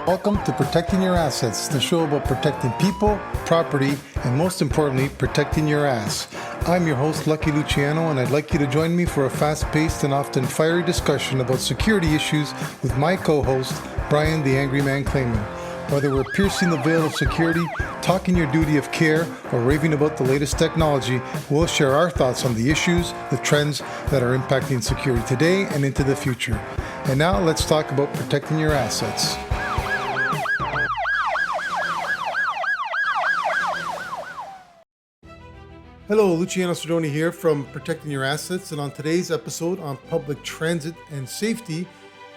Welcome to Protecting Your Assets, the show about protecting people, property, and most importantly, protecting your ass. I'm your host, Lucky Luciano, and I'd like you to join me for a fast-paced and often fiery discussion about security issues with my co-host, Brian the Angry Man Claman. Whether we're piercing the veil of security, talking your duty of care, or raving about the latest technology, we'll share our thoughts on the issues, the trends that are impacting security today and into the future. And now let's talk about protecting your assets. Hello, Luciano Cedrone here from Protecting Your Assets, and on today's episode on public transit and safety,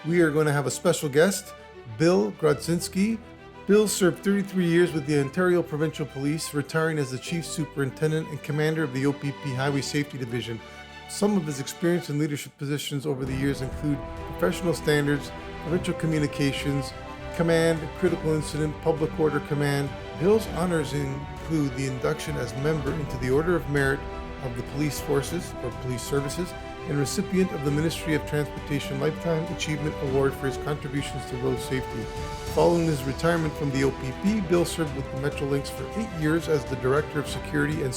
we are going to have a special guest, Bill Grodzinski. Bill served 33 years with the Ontario Provincial Police, retiring as the Chief Superintendent and Commander of the OPP Highway Safety Division. Some of his experience and leadership positions over the years include professional standards, provincial communications, command, critical incident, public order command. Bill's honors include the induction as member into the Order of Merit of the Police Forces or Police Services and recipient of the Ministry of Transportation Lifetime Achievement Award for his contributions to road safety. Following his retirement from the OPP, Bill served with the Metrolinx for 8 years as the Director of Security and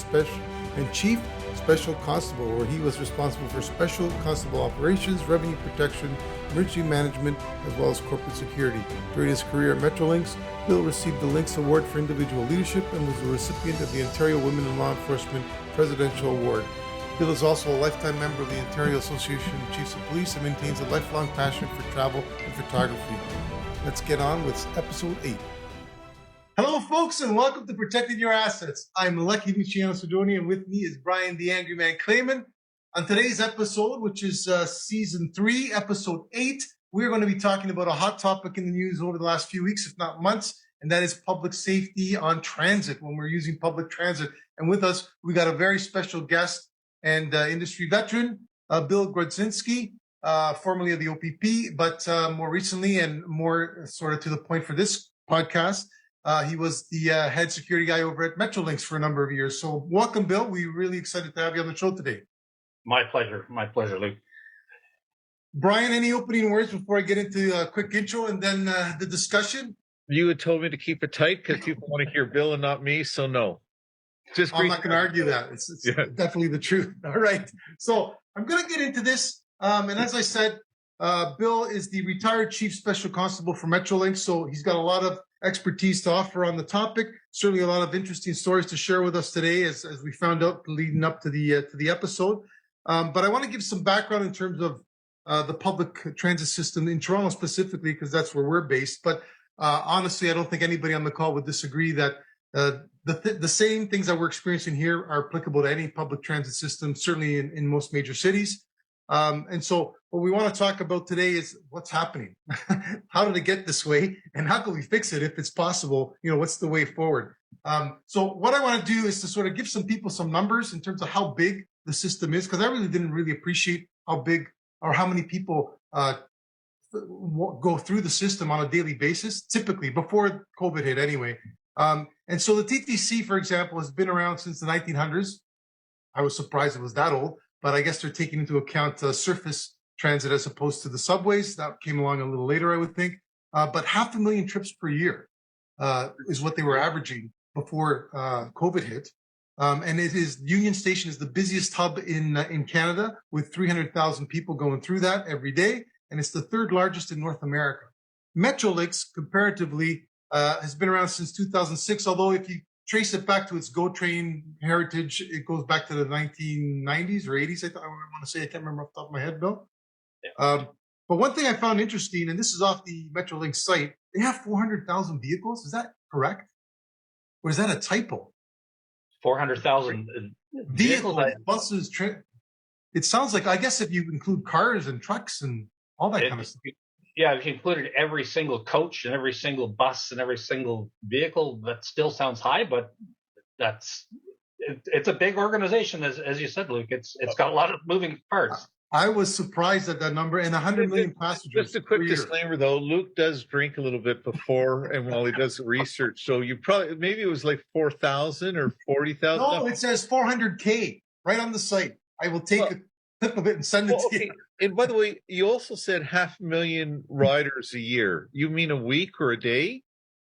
Chief Special Constable, where he was responsible for Special Constable Operations, Revenue Protection, Emergency Management, as well as Corporate Security. During his career at Metrolinx, Bill received the Lynx Award for Individual Leadership and was the recipient of the Ontario Women in Law Enforcement Presidential Award. Bill is also a lifetime member of the Ontario Association of Chiefs of Police and maintains a lifelong passion for travel and photography. Let's get on with episode 8. Hello, folks, and welcome to Protecting Your Assets. I'm Lucky Luciano Cedrone, and with me is Brian the Angry Man Claman. On today's episode, which is season 3, episode 8, we're going to be talking about a hot topic in the news over the last few weeks, if not months, and that is public safety on transit when we're using public transit. And with us, we got a very special guest and industry veteran, Bill Grodzinski, formerly of the OPP, but more recently and more sort of to the point for this podcast, he was the head security guy over at Metrolinx for a number of years. So welcome, Bill. We're really excited to have you on the show today. My pleasure, Luke. Brian, any opening words before I get into a quick intro and then the discussion? You had told me to keep it tight because people want to hear Bill and not me, so no. I'm not going to argue that. It's definitely the truth. All right. So I'm going to get into this. And as I said, Bill is the retired Chief Special Constable for Metrolinx, so he's got a lot of expertise to offer on the topic. Certainly a lot of interesting stories to share with us today as we found out leading up to the episode. But I want to give some background in terms of the public transit system in Toronto specifically, because that's where we're based. But honestly, I don't think anybody on the call would disagree that the same things that we're experiencing here are applicable to any public transit system, certainly in most major cities. And so what we want to talk about today is what's happening. How did it get this way? And how can we fix it if it's possible? You know, what's the way forward? So what I want to do is to sort of give some people some numbers in terms of how big the system is, because I really didn't really appreciate how big or how many people go through the system on a daily basis, typically before COVID hit anyway. And so the TTC, for example, has been around since the 1900s. I was surprised it was that old, but I guess they're taking into account surface transit as opposed to the subways. That came along a little later, I would think. But 500,000 trips per year is what they were averaging before COVID hit. And Union Station is the busiest hub in Canada with 300,000 people going through that every day. And it's the third largest in North America. Metrolinx, comparatively, has been around since 2006, although if you trace it back to its GO Train heritage, it goes back to the 1990s or 80s, I want to say. I can't remember off the top of my head, Bill. Yeah. But one thing I found interesting, and this is off the Metrolinx site, they have 400,000 vehicles. Is that correct? Or is that a typo? 400,000 vehicles, buses, it sounds like, I guess if you include cars and trucks and all that kind of stuff. Yeah, if you included every single coach and every single bus and every single vehicle, that still sounds high, but it's a big organization, as you said, Luke. It's got a lot of moving parts. I was surprised at that number, and 100 million passengers. Just a quick disclaimer, though. Luke does drink a little bit before and while he does research. So maybe it was like 4,000 or 40,000. No, it says 400K right on the site. I will take it. clip of it and send it Well, to you. okay. And by the way, you also said 500,000 riders a year. You mean a week or a day?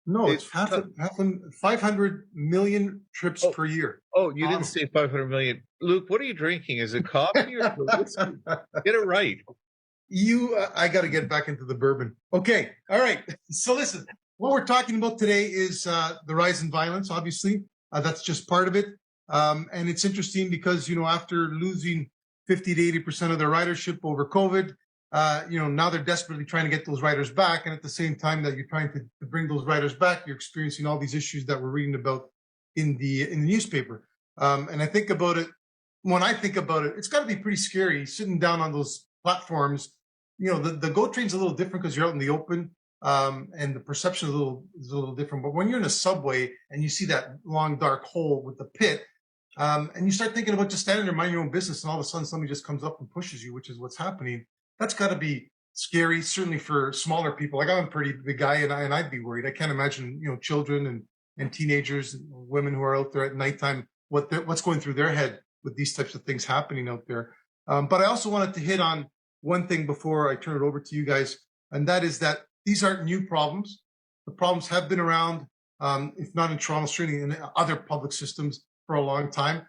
No, it's 500 million trips Oh, per year. oh, you didn't say 500 million. Luke, what are you drinking? Is it coffee or whiskey? Get it right. I got to get back into the bourbon. Okay. All right. So listen, what we're talking about today is the rise in violence, obviously. That's just part of it. And it's interesting because, after losing 50 to 80% of their ridership over COVID, now they're desperately trying to get those riders back. And at the same time that you're trying to bring those riders back, you're experiencing all these issues that we're reading about in the newspaper. And I think about it, when I think about it, it's got to be pretty scary sitting down on those platforms. The GO train's a little different because you're out in the open, and the perception is a little different. But when you're in a subway and you see that long dark hole with the pit, and you start thinking about just standing there, minding your own business, and all of a sudden somebody just comes up and pushes you, which is what's happening. That's got to be scary, certainly for smaller people. Like, I'm a pretty big guy, and I'd be worried. I can't imagine, children and teenagers, and women who are out there at nighttime, what's going through their head with these types of things happening out there. But I also wanted to hit on one thing before I turn it over to you guys, and that is that these aren't new problems. The problems have been around, if not in Toronto, certainly in other public systems for a long time.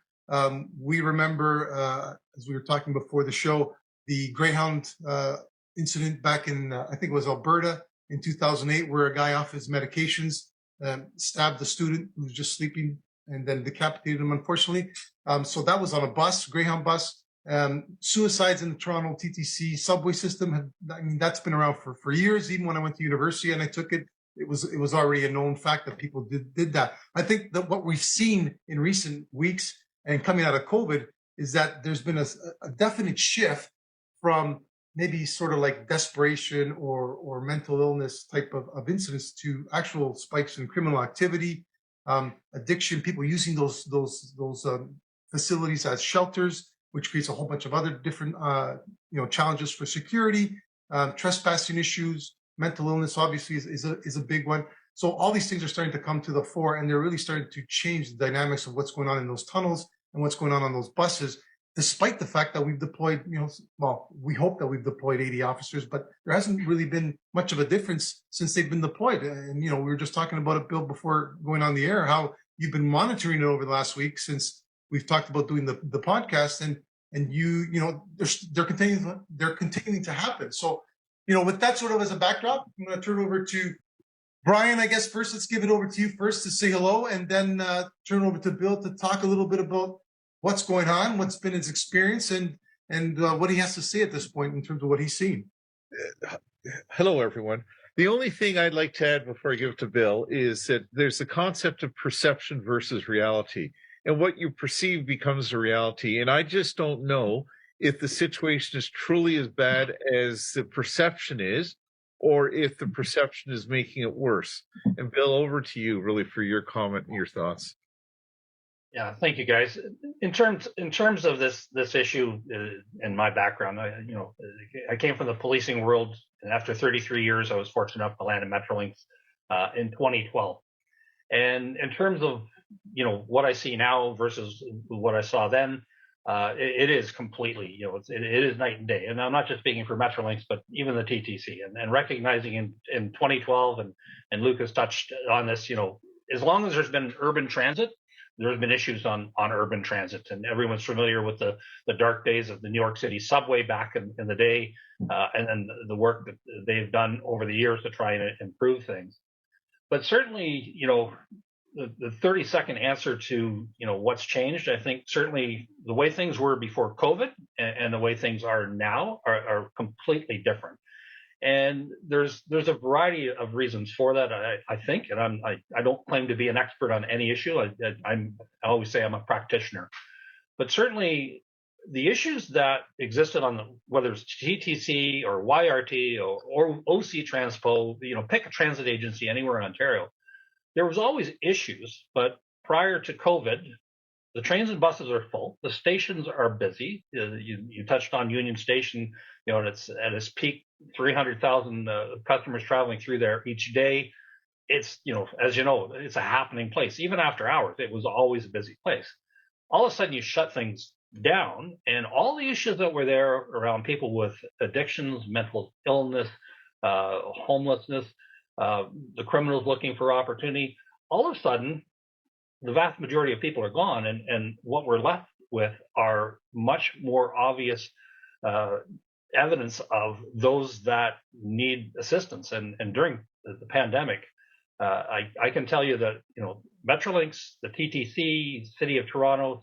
We remember, as we were talking before the show, the Greyhound incident back in, I think it was Alberta in 2008, where a guy off his medications stabbed a student who was just sleeping and then decapitated him, unfortunately. So that was on a bus, Greyhound bus. Suicides in the Toronto TTC subway system, that's been around for years. Even when I went to university and I took it, it was already a known fact that people did that. I think that what we've seen in recent weeks and coming out of COVID is that there's been a definite shift from maybe sort of like desperation or mental illness type of incidents to actual spikes in criminal activity, addiction, people using those facilities as shelters, which creates a whole bunch of other different challenges for security, trespassing issues, mental illness obviously is a big one. So all these things are starting to come to the fore, and they're really starting to change the dynamics of what's going on in those tunnels and what's going on those buses, despite the fact that we've deployed, we hope that we've deployed 80 officers, but there hasn't really been much of a difference since they've been deployed. And, we were just talking about it, Bill, before going on the air, how you've been monitoring it over the last week since we've talked about doing the podcast, and they're continuing to happen. So, with that sort of as a backdrop, I'm going to turn over to Brian. I guess first, let's give it over to you first to say hello, and then turn over to Bill to talk a little bit about what's going on, what's been his experience, and what he has to say at this point in terms of what he's seen. Hello, everyone. The only thing I'd like to add before I give it to Bill is that there's the concept of perception versus reality. And what you perceive becomes a reality. And I just don't know if the situation is truly as bad as the perception is, or if the perception is making it worse. And Bill, over to you, really, for your comment and your thoughts. Yeah, thank you, guys. In terms of this issue, in my background, I came from the policing world, and after 33 years, I was fortunate enough to land at Metrolinx in 2012. And in terms of what I see now versus what I saw then, it is completely, it is night and day. And I'm not just speaking for Metrolinx, but even the TTC, and recognizing in 2012, and Lucas touched on this, as long as there's been urban transit, there's been issues on urban transit, and everyone's familiar with the dark days of the New York City subway back in the day, and then the work that they've done over the years to try and improve things. But certainly, the 30-second answer to what's changed, I think certainly the way things were before COVID and the way things are now are completely different. And there's a variety of reasons for that, I think, and I don't claim to be an expert on any issue. I always say I'm a practitioner, but certainly the issues that existed on whether it's TTC or YRT or OC Transpo, pick a transit agency anywhere in Ontario, there was always issues. But prior to COVID, the trains and buses are full. The stations are busy. You touched on Union Station. It's at its peak, 300,000 customers traveling through there each day. It's, as you know, it's a happening place. Even after hours, it was always a busy place. All of a sudden, you shut things down, and all the issues that were there around people with addictions, mental illness, homelessness, the criminals looking for opportunity, all of a sudden, the vast majority of people are gone, and what we're left with are much more obvious evidence of those that need assistance. And during the pandemic, I can tell you that Metrolinx, the TTC, City of Toronto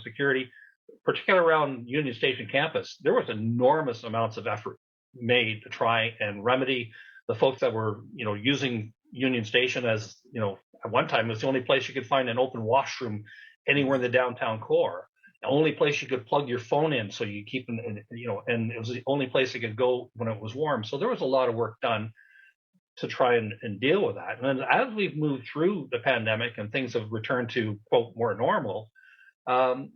Security, particularly around Union Station campus, there was enormous amounts of effort made to try and remedy the folks that were using Union Station as at one time it was the only place you could find an open washroom anywhere in the downtown core. The only place you could plug your phone in so you keep and it was the only place it could go when it was warm. So there was a lot of work done to try and deal with that. And then as we've moved through the pandemic and things have returned to quote more normal,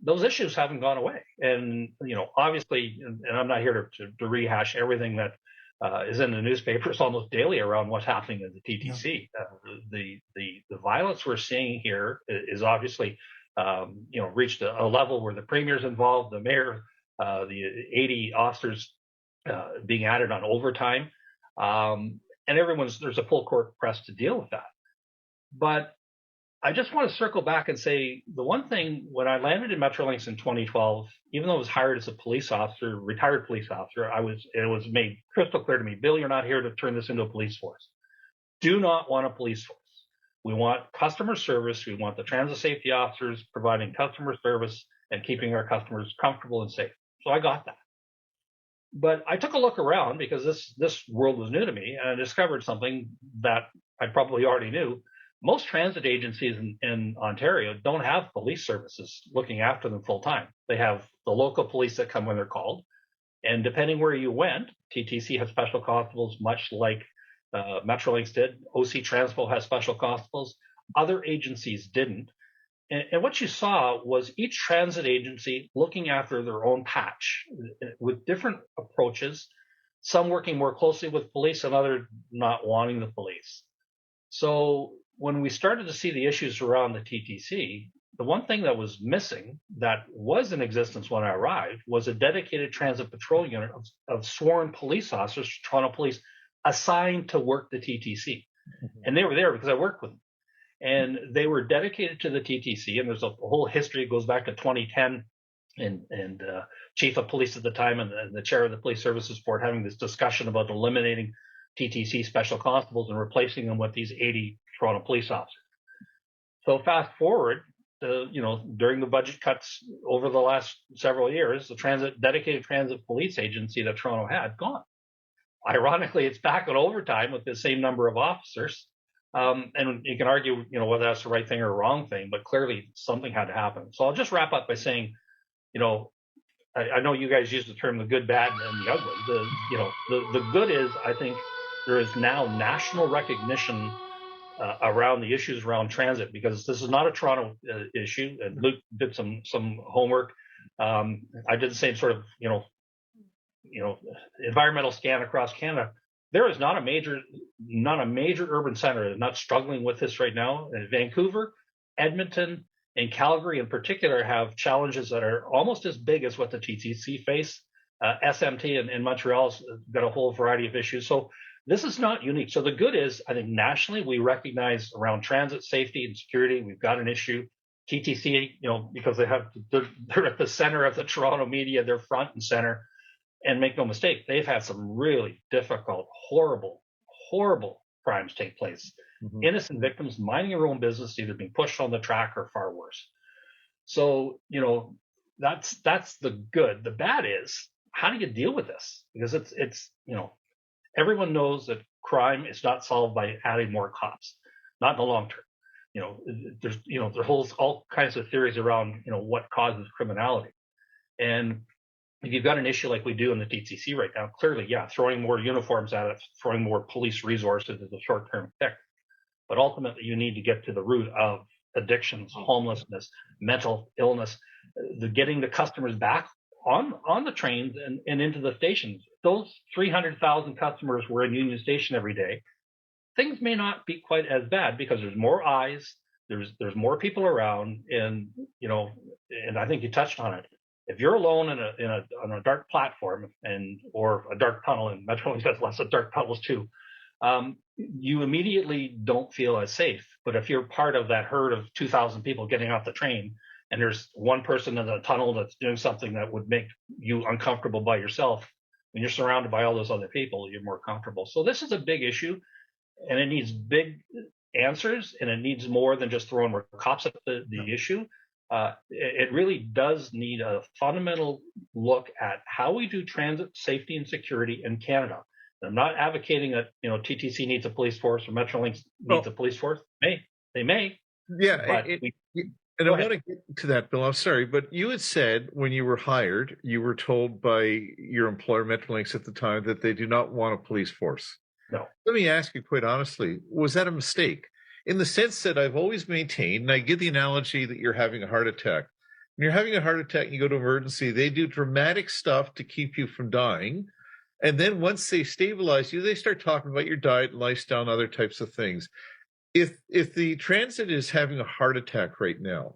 those issues haven't gone away. And obviously, and I'm not here to rehash everything that is in the newspapers almost daily around what's happening in the TTC. The violence we're seeing here is obviously reached a level where the premier's involved, the mayor, the 80 officers being added on overtime, and there's a full court press to deal with that. But I just want to circle back and say the one thing, when I landed in Metrolinx in 2012, even though I was hired as a police officer, retired police officer, it was made crystal clear to me, Bill, you're not here to turn this into a police force. Do not want a police force. We want customer service. We want the transit safety officers providing customer service and keeping our customers comfortable and safe. So I got that. But I took a look around because this world was new to me, and I discovered something that I probably already knew. Most transit agencies in Ontario don't have police services looking after them full time. They have the local police that come when they're called. And depending where you went, TTC has special constables, much like Metrolinx did. OC Transpo has special constables. Other agencies didn't. And what you saw was each transit agency looking after their own patch with different approaches, some working more closely with police and others not wanting the police. So when we started to see the issues around the TTC, the one thing that was missing that was in existence when I arrived was a dedicated transit patrol unit of sworn police officers, Toronto Police, assigned to work the TTC. Mm-hmm. And they were there because I worked with them. And they were dedicated to the TTC. And there's a whole history. It goes back to 2010 and chief of police at the time and the chair of the police services board having this discussion about eliminating TTC special constables and replacing them with these 80 Toronto police officers. So fast forward, during the budget cuts over the last several years, the dedicated transit police agency that Toronto had gone. Ironically, it's back on overtime with the same number of officers. And you can argue, whether that's the right thing or wrong thing, but clearly something had to happen. So I'll just wrap up by saying, I know you guys use the term the good, bad, and the ugly. The good is, I think, there is now national recognition around the issues around transit, because this is not a Toronto issue. And Luke did some homework. I did the same sort of, environmental scan across Canada. There is not a major urban center that is not struggling with this right now. Vancouver, Edmonton, and Calgary in particular have challenges that are almost as big as what the TTC face. SMT and Montreal's got a whole variety of issues. So this is not unique. So the good is, I think nationally we recognize around transit safety and security, we've got an issue. TTC, because they're at the center of the Toronto media, they're front and center. And make no mistake, they've had some really difficult, horrible crimes take place. Mm-hmm. Innocent victims minding their own business, either being pushed on the track or far worse. So, that's the good. The bad is, how do you deal with this? Because it's everyone knows that crime is not solved by adding more cops, not in the long term. There's all kinds of theories around, what causes criminality. And if you've got an issue like we do in the TTC right now, clearly, throwing more uniforms at it, throwing more police resources is a short-term fix. But ultimately, you need to get to the root of addictions, homelessness, mental illness, getting the customers back on the trains and into the stations. Those 300,000 customers were in Union Station every day. Things may not be quite as bad because there's more eyes, there's more people around, and I think you touched on it. If you're alone on a dark platform or a dark tunnel, and Metrolinx has lots of dark tunnels too, you immediately don't feel as safe. But if you're part of that herd of 2,000 people getting off the train, and there's one person in the tunnel that's doing something that would make you uncomfortable by yourself, when you're surrounded by all those other people, you're more comfortable. So this is a big issue, and it needs big answers, and it needs more than just throwing more cops at the issue. It really does need a fundamental look at how we do transit safety and security in Canada. I'm not advocating that TTC needs a police force or Metrolinx needs a police force. They may. Yeah, and I want to get to that, Bill. I'm sorry, but you had said when you were hired, you were told by your employer, Metrolinx, at the time, that they do not want a police force. No. Let me ask you quite honestly, was that a mistake? In the sense that I've always maintained, and I give the analogy that you're having a heart attack. When you're having a heart attack and you go to emergency, they do dramatic stuff to keep you from dying. And then once they stabilize you, they start talking about your diet, lifestyle, and other types of things. If the transit is having a heart attack right now,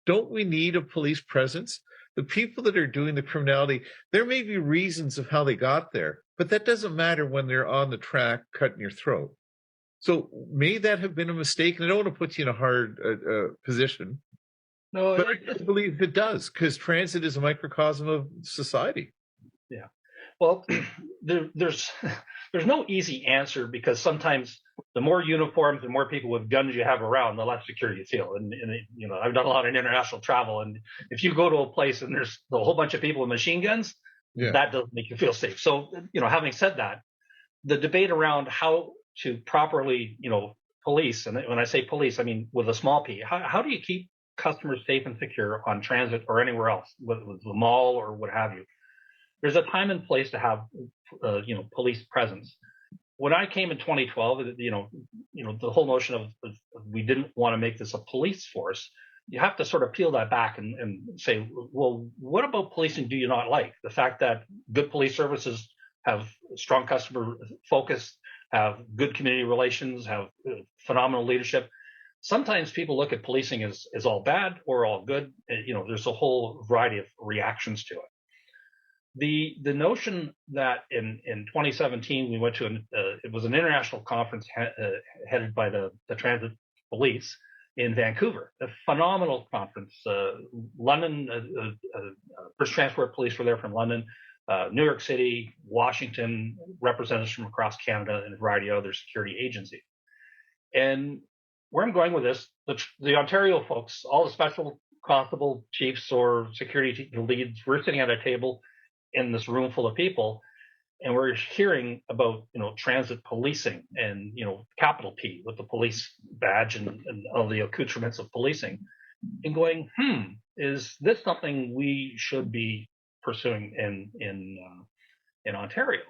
don't we need a police presence? The people that are doing the criminality, there may be reasons of how they got there, but that doesn't matter when they're on the track cutting your throat. So may that have been a mistake? And I don't want to put you in a hard position. No, but I believe it does, because transit is a microcosm of society. Yeah. Well, there's no easy answer, because sometimes the more uniforms and more people with guns you have around, the less secure you feel. And I've done a lot of international travel, and if you go to a place and there's a whole bunch of people with machine guns, that doesn't make you feel safe. So, having said that, the debate around how to properly, police, and when I say police, I mean with a small p, how do you keep customers safe and secure on transit or anywhere else, whether it's the mall or what have you? There's a time and place to have, police presence. When I came in 2012, the whole notion of we didn't want to make this a police force. You have to sort of peel that back and say, well, what about policing do you not like? The fact that good police services have strong customer focus, have good community relations, have phenomenal leadership. Sometimes people look at policing as all bad or all good. There's a whole variety of reactions to it. The notion that in 2017 we went to it was an international conference headed by the transit police in Vancouver, a phenomenal conference. London, First Transport Police were there from London, New York City, Washington, representatives from across Canada, and a variety of other security agencies. And where I'm going with this, the Ontario folks, all the special constable chiefs or security leads, we're sitting at a table in this room full of people, and we're hearing about transit policing and capital P with the police badge and all the accoutrements of policing, and going, is this something we should be pursuing in Ontario?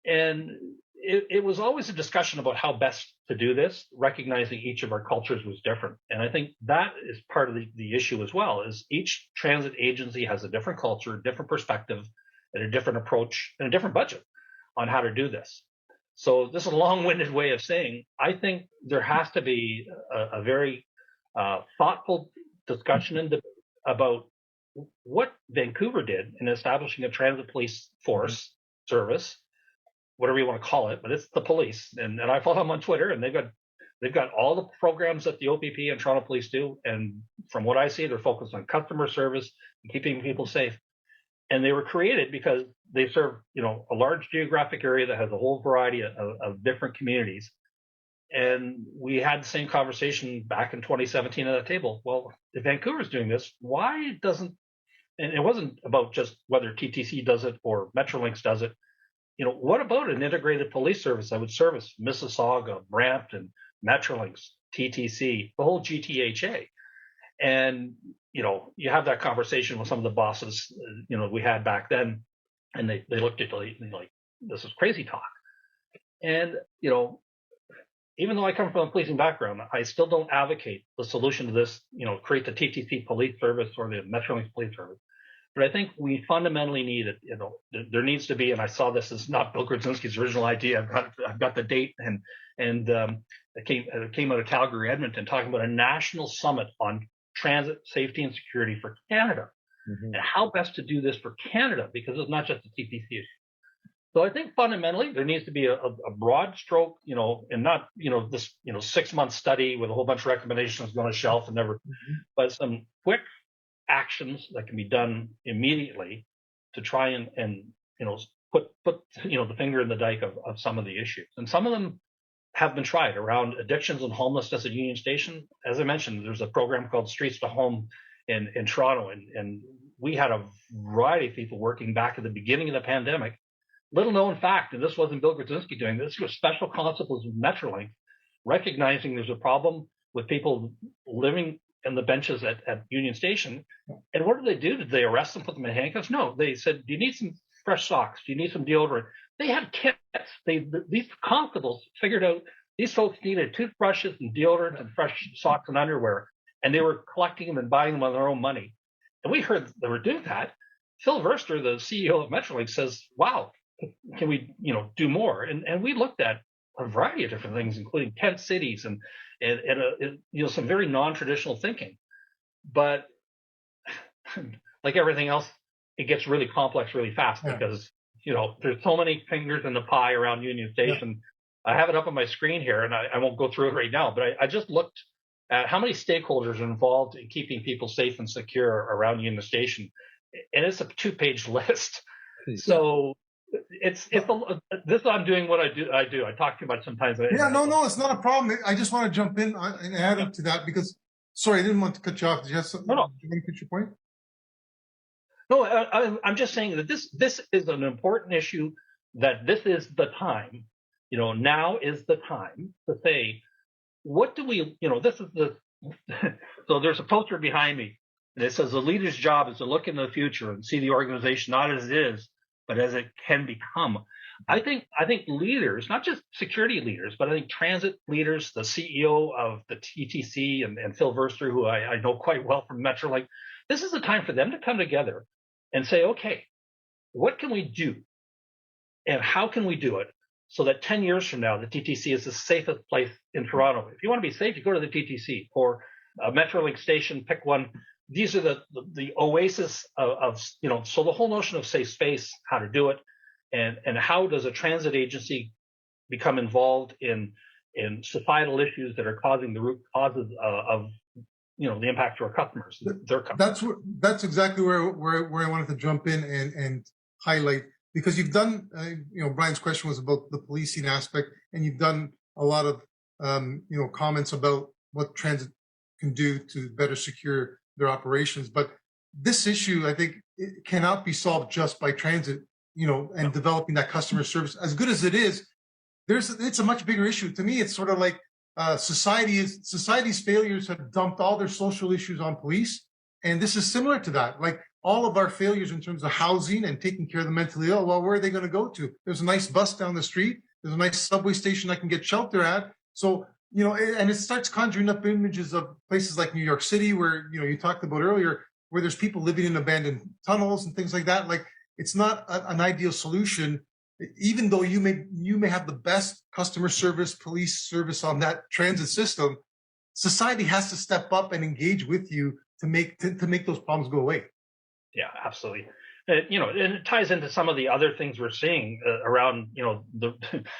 And it was always a discussion about how best to do this, recognizing each of our cultures was different. And I think that is part of the issue as well, is each transit agency has a different culture, a different perspective, and a different approach and a different budget on how to do this. So this is a long-winded way of saying, I think there has to be a very thoughtful discussion and debate about what Vancouver did in establishing a transit police force service, whatever you want to call it, but it's the police. And I follow them on Twitter, and they've got all the programs that the OPP and Toronto Police do. And from what I see, they're focused on customer service and keeping people safe. And they were created because they serve, a large geographic area that has a whole variety of different communities. And we had the same conversation back in 2017 at the table. Well, if Vancouver's doing this, why doesn't, and it wasn't about just whether TTC does it or Metrolinx does it. What about an integrated police service that would service Mississauga, Brampton, Metrolinx, TTC, the whole GTHA? And, you have that conversation with some of the bosses, we had back then, and they looked at you like, this is crazy talk. And, even though I come from a policing background, I still don't advocate the solution to this, create the TTC police service or the Metrolinx police service. But I think we fundamentally need it. There needs to be, and I saw this as not Bill Grodzinski's original idea. I've got the date, and it came out of Calgary, Edmonton, talking about a national summit on transit safety and security for Canada. Mhm. and how best to do this for Canada, because it's not just a TTC issue. So I think fundamentally there needs to be a broad stroke, and not, this, 6-month study with a whole bunch of recommendations going to shelf and never, but some quick actions that can be done immediately to try and put the finger in the dike of some of the issues. And some of them have been tried around addictions and homelessness at Union Station. As I mentioned, there's a program called Streets to Home in Toronto, and we had a variety of people working back at the beginning of the pandemic. Little known fact, and this wasn't Bill Grodzinski doing this, was special constables of Metrolinx recognizing there's a problem with people living in the benches at Union Station. And what did they do? Did they arrest them, put them in handcuffs? No, they said, do you need some fresh socks? Do you need some deodorant? They had kits. These constables figured out these folks needed toothbrushes and deodorant and fresh socks and underwear, and they were collecting them and buying them on their own money. And we heard they were doing that. Phil Verster, the CEO of Metrolinx, says, wow, can we, do more? And we looked at a variety of different things, including tent cities and some very non-traditional thinking. But like everything else, it gets really complex really fast because, there's so many fingers in the pie around Union Station. Yeah. I have it up on my screen here, and I won't go through it right now, but I just looked at how many stakeholders are involved in keeping people safe and secure around Union Station. And it's a 2-page list. So this I'm doing what I do. I talk too much sometimes. Yeah, no, it's not a problem. I just want to jump in and add up to that because, sorry, I didn't want to cut you off. Did you have something? No. Did you want to put your point? No, I'm just saying that this is an important issue, that this is the time, now is the time to say, what do we, this is so there's a poster behind me, and it says the leader's job is to look into the future and see the organization not as it is, but as it can become. I think leaders, not just security leaders, but I think transit leaders, the CEO of the TTC and Phil Verster, who I know quite well from Metrolinx, this is the time for them to come together and say, okay, what can we do? And how can we do it so that 10 years from now, the TTC is the safest place in Toronto? If you want to be safe, you go to the TTC or a Metrolinx station, pick one. These are the oasis of so the whole notion of safe space, how to do it, and how does a transit agency become involved in societal issues that are causing the root causes of the impact to our customers. That's exactly where I wanted to jump in and highlight, because you've done, Brian's question was about the policing aspect, and you've done a lot of, comments about what transit can do to better secure their operations. But this issue, I think, it cannot be solved just by transit, and developing that customer service. As good as it is, it's a much bigger issue. To me, it's sort of like, society's failures have dumped all their social issues on police. And this is similar to that. Like all of our failures in terms of housing and taking care of the mentally ill, well, where are they going to go to? There's a nice bus down the street. There's a nice subway station I can get shelter at. So, and it starts conjuring up images of places like New York City, where, you talked about earlier, where there's people living in abandoned tunnels and things like that. Like it's not an ideal solution. Even though you may have the best customer service, police service on that transit system, society has to step up and engage with you to make those problems go away. Yeah, absolutely. And it ties into some of the other things we're seeing around,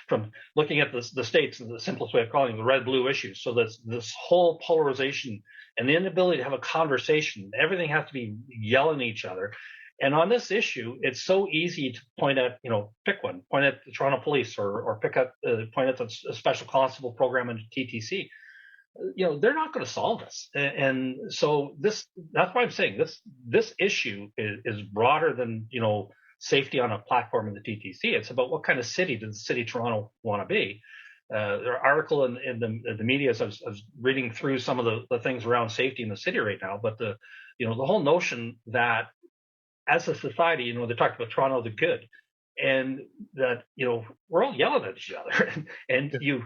from looking at the states, and the simplest way of calling them, the red-blue issues. So this whole polarization and the inability to have a conversation. Everything has to be yelling at each other. And on this issue, it's so easy to point at, pick one, point at the Toronto Police or point at the Special Constable program in TTC. They're not going to solve this. And so that's why I'm saying this issue is broader than, safety on a platform in the TTC. It's about what kind of city does the city of Toronto want to be. There are article in the media, as I was reading through some of the things around safety in the city right now, but the whole notion that as a society, they talked about Toronto the good, and that we're all yelling at each other, and you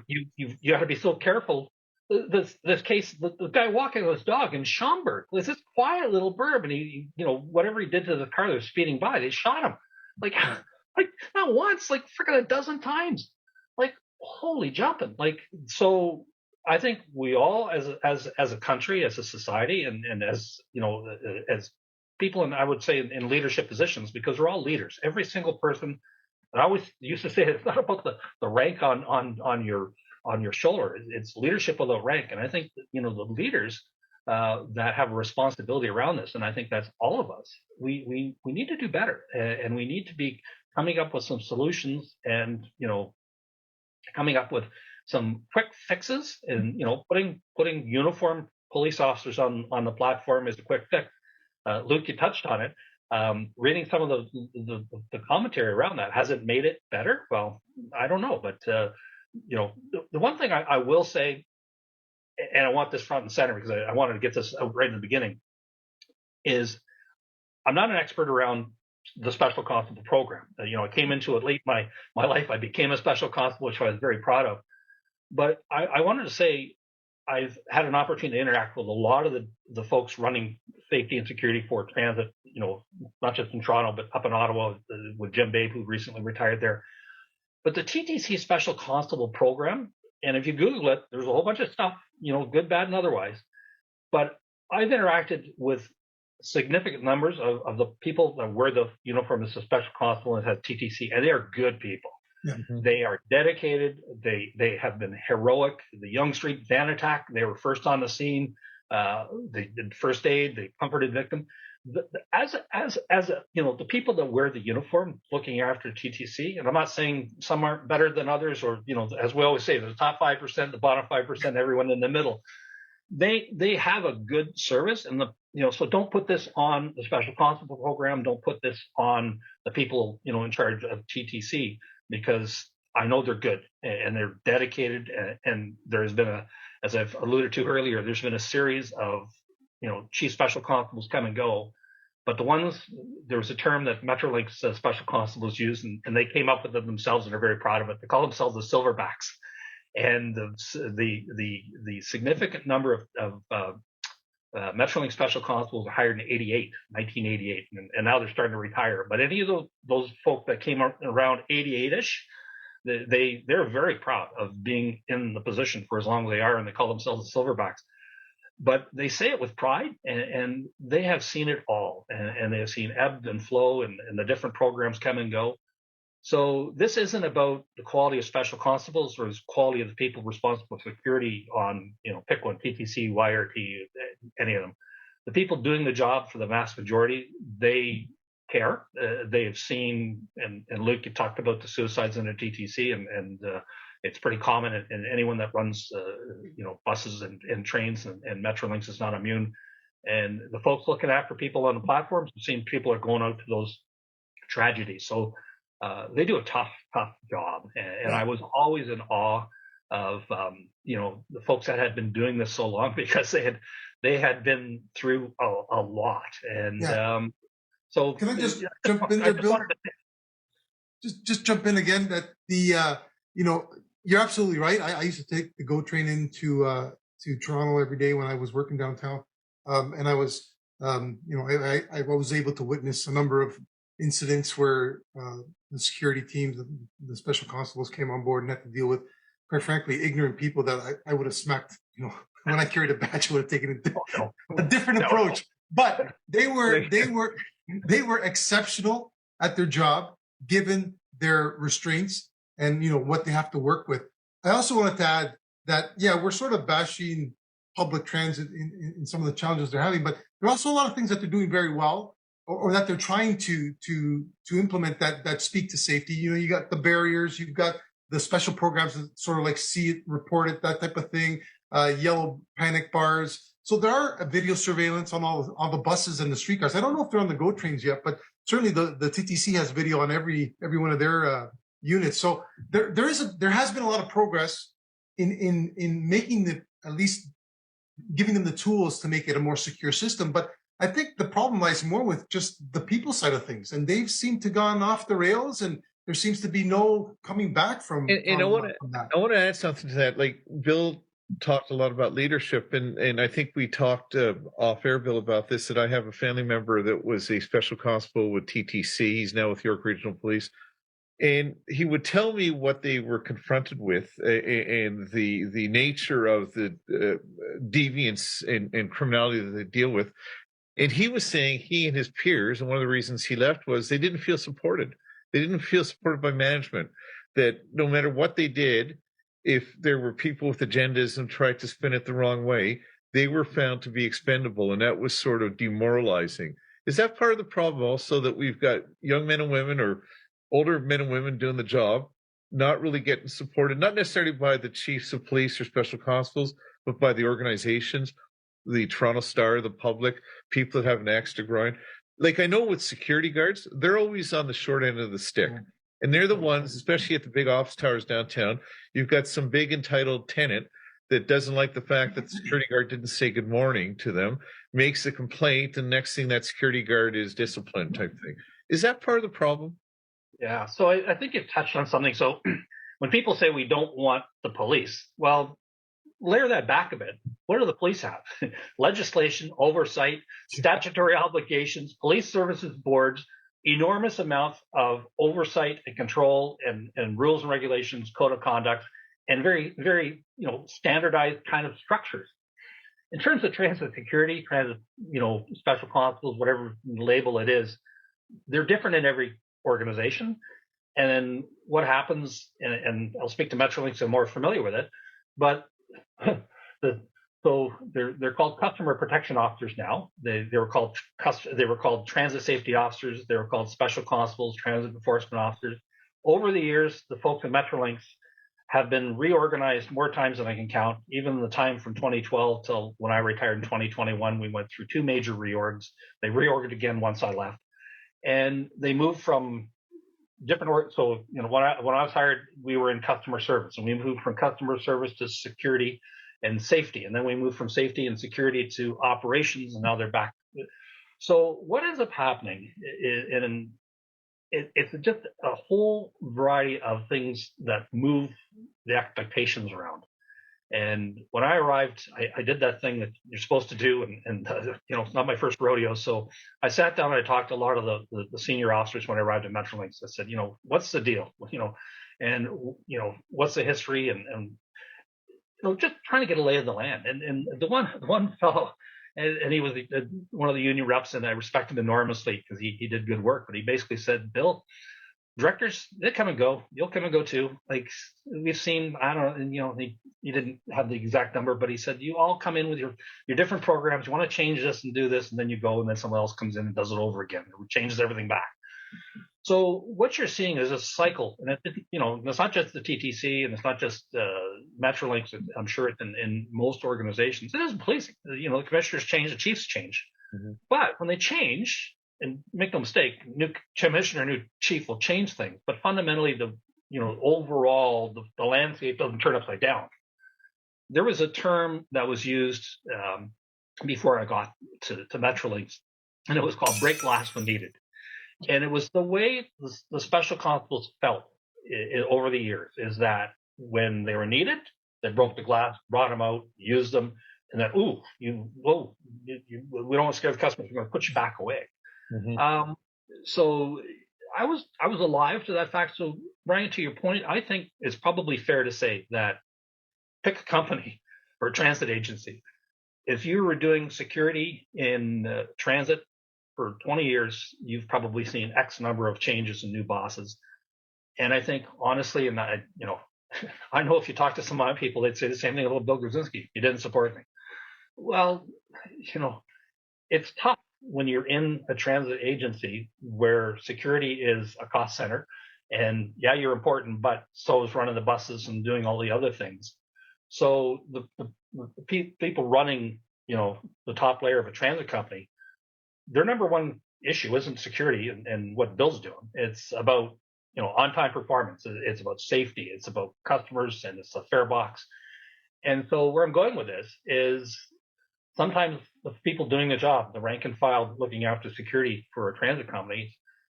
got to be so careful. This case, the guy walking with his dog in Schaumburg was this quiet little burb, and he whatever he did to the car that was speeding by, they shot him like not once, like freaking a dozen times, like holy jumping, like so. I think we all, as a country, as a society, and as as people in, I would say, in leadership positions, because we're all leaders. Every single person. And I always used to say it's not about the rank on your shoulder. It's leadership without rank. And I think that, the leaders that have a responsibility around this, and I think that's all of us. We need to do better, and we need to be coming up with some solutions, and coming up with some quick fixes, and putting uniformed police officers on the platform is a quick fix. Luke, you touched on it. Reading some of the commentary around that, has it made it better? Well, I don't know, but the one thing I will say, and I want this front and center because I wanted to get this out right in the beginning, is I'm not an expert around the special constable program. I came into it late in my life. I became a special constable, which I was very proud of. But I wanted to say I've had an opportunity to interact with a lot of the folks running safety and security for transit, not just in Toronto, but up in Ottawa with Jim Babe, who recently retired there. But the TTC Special Constable program, and if you Google it, there's a whole bunch of stuff, good, bad, and otherwise. But I've interacted with significant numbers of the people that wear the uniform as a special constable and has TTC, and they are good people. Yeah. They are dedicated. They have been heroic. The Yonge Street van attack, they were first on the scene. They did first aid. They comforted victims. As the people that wear the uniform, looking after TTC, and I'm not saying some aren't better than others, or as we always say, the top 5%, the bottom 5%, everyone in the middle. They have a good service, and so don't put this on the special constable program. Don't put this on the people in charge of TTC, because I know they're good and they're dedicated. And there's been as I've alluded to earlier, there's been a series of chief special constables come and go, but there was a term that Metrolinx special constables used, and they came up with it themselves and are very proud of it. They call themselves the silverbacks. And the significant number of Metrolinx special constables were hired in 1988, and now they're starting to retire. But any of those folk that came around 88-ish, they're very proud of being in the position for as long as they are, and they call themselves the silverbacks. But they say it with pride, and they have seen it all, and they have seen ebb and flow, and the different programs come and go. So this isn't about the quality of special constables or the quality of the people responsible for security on, pick one, TTC, YRT, any of them. The people doing the job, for the vast majority, they care. They have seen, and Luke, you talked about the suicides in the TTC, and it's pretty common, and anyone that runs, buses and trains and Metrolinx is not immune. And the folks looking after people on the platforms, we've seen people are going out to those tragedies. So they do a tough job, and I was always in awe of the folks that had been doing this so long, because they had been through a lot. And so can I just jump in there, Bill? Just jump in again. That you're absolutely right. I used to take the GO train into Toronto every day when I was working downtown, and I was I was able to witness a number of incidents where the security teams, the special constables came on board and had to deal with, quite frankly, ignorant people that I would have smacked. When I carried a badge, I would have taken a different approach. But they were exceptional at their job, given their restraints and what they have to work with. I also wanted to add that we're sort of bashing public transit in some of the challenges they're having, but there are also a lot of things that they're doing very well, or that they're trying to implement that speak to safety. You got the barriers, you've got the special programs that sort of like see it, report it, that type of thing, yellow panic bars. So there are video surveillance on all the buses and the streetcars. I don't know if they're on the GO trains yet, but certainly the TTC has video on every one of their units. So there has been a lot of progress in making at least giving them the tools to make it a more secure system. But I think the problem lies more with just the people side of things, and they've seemed to gone off the rails, and there seems to be no coming back from. And I want to add something to that. Like Bill talked a lot about leadership, and I think we talked off air, Bill, about this. That I have a family member that was a special constable with TTC. He's now with York Regional Police, and he would tell me what they were confronted with, and the nature of the deviance and criminality that they deal with. And he was saying he and his peers, and one of the reasons he left was they didn't feel supported. They didn't feel supported by management, that no matter what they did, if there were people with agendas and tried to spin it the wrong way, they were found to be expendable. And that was sort of demoralizing. Is that part of the problem also, that we've got young men and women or older men and women doing the job, not really getting supported, not necessarily by the chiefs of police or special constables, but by the organizations, the Toronto Star, the public, people that have an axe to grind? Like, I know with security guards, they're always on the short end of the stick. And they're the ones, especially at the big office towers downtown, you've got some big entitled tenant that doesn't like the fact that the security guard didn't say good morning to them, makes a complaint, and next thing that security guard is disciplined type thing. Is that part of the problem? Yeah. So I think you've touched on something. So when people say we don't want the police, well, layer that back a bit. What do the police have? Legislation, oversight, statutory obligations, police services boards, enormous amounts of oversight and control and rules and regulations, code of conduct, and very, very, standardized kind of structures. In terms of transit security, transit, special constables, whatever label it is, they're different in every organization. And then what happens, and I'll speak to Metrolinx, I'm more familiar with it, but so they're called customer protection officers now. They were called transit safety officers. They were called special constables, transit enforcement officers. Over the years, the folks at Metrolinx have been reorganized more times than I can count. Even the time from 2012 till when I retired in 2021, we went through two major reorgs. They reorged again once I left, and they moved from different org. So when I was hired, we were in customer service, and we moved from customer service to security and safety, and then we moved from safety and security to operations, and now they're back. So what ends up happening, it's just a whole variety of things that move the expectations around. And when I arrived, I did that thing that you're supposed to do, and it's not my first rodeo. So I sat down and I talked to a lot of the senior officers when I arrived at Metrolinx. I said, what's the deal? And what's the history, and just trying to get a lay of the land. And the one fellow, and he was one of the union reps, and I respect him enormously because he did good work. But he basically said, Bill, directors, they come and go. You'll come and go too. Like, we've seen, I don't know, and he didn't have the exact number, but he said, you all come in with your different programs. You want to change this and do this, and then you go, and then someone else comes in and does it over again. It changes everything back. So what you're seeing is a cycle, and it's not just the TTC, and it's not just Metrolinx. I'm sure it's in most organizations. It isn't policing. The commissioners change, the chiefs change, but when they change, and make no mistake, new commissioner, new chief will change things, but fundamentally, overall, the landscape doesn't turn upside down. There was a term that was used before I got to Metrolinx, and it was called break glass when needed. And it was the way the special constables felt over the years, is that when they were needed, they broke the glass, brought them out, used them, and then, we don't want to scare the customers. We're going to put you back away. So I was alive to that fact. So Brian, to your point, I think it's probably fair to say that pick a company or a transit agency. If you were doing security in transit for 20 years, you've probably seen X number of changes and new bosses. And I think, honestly, and I know if you talk to some of my people, they'd say the same thing about Bill Grodzinski. He didn't support me. Well, it's tough when you're in a transit agency where security is a cost center, and yeah, you're important, but so is running the buses and doing all the other things. So the people running, the top layer of a transit company, their number one issue isn't security and what Bill's doing. It's about, on-time performance. It's about safety. It's about customers, and it's a fare box. And so where I'm going with this is sometimes the people doing the job, the rank and file looking after security for a transit company,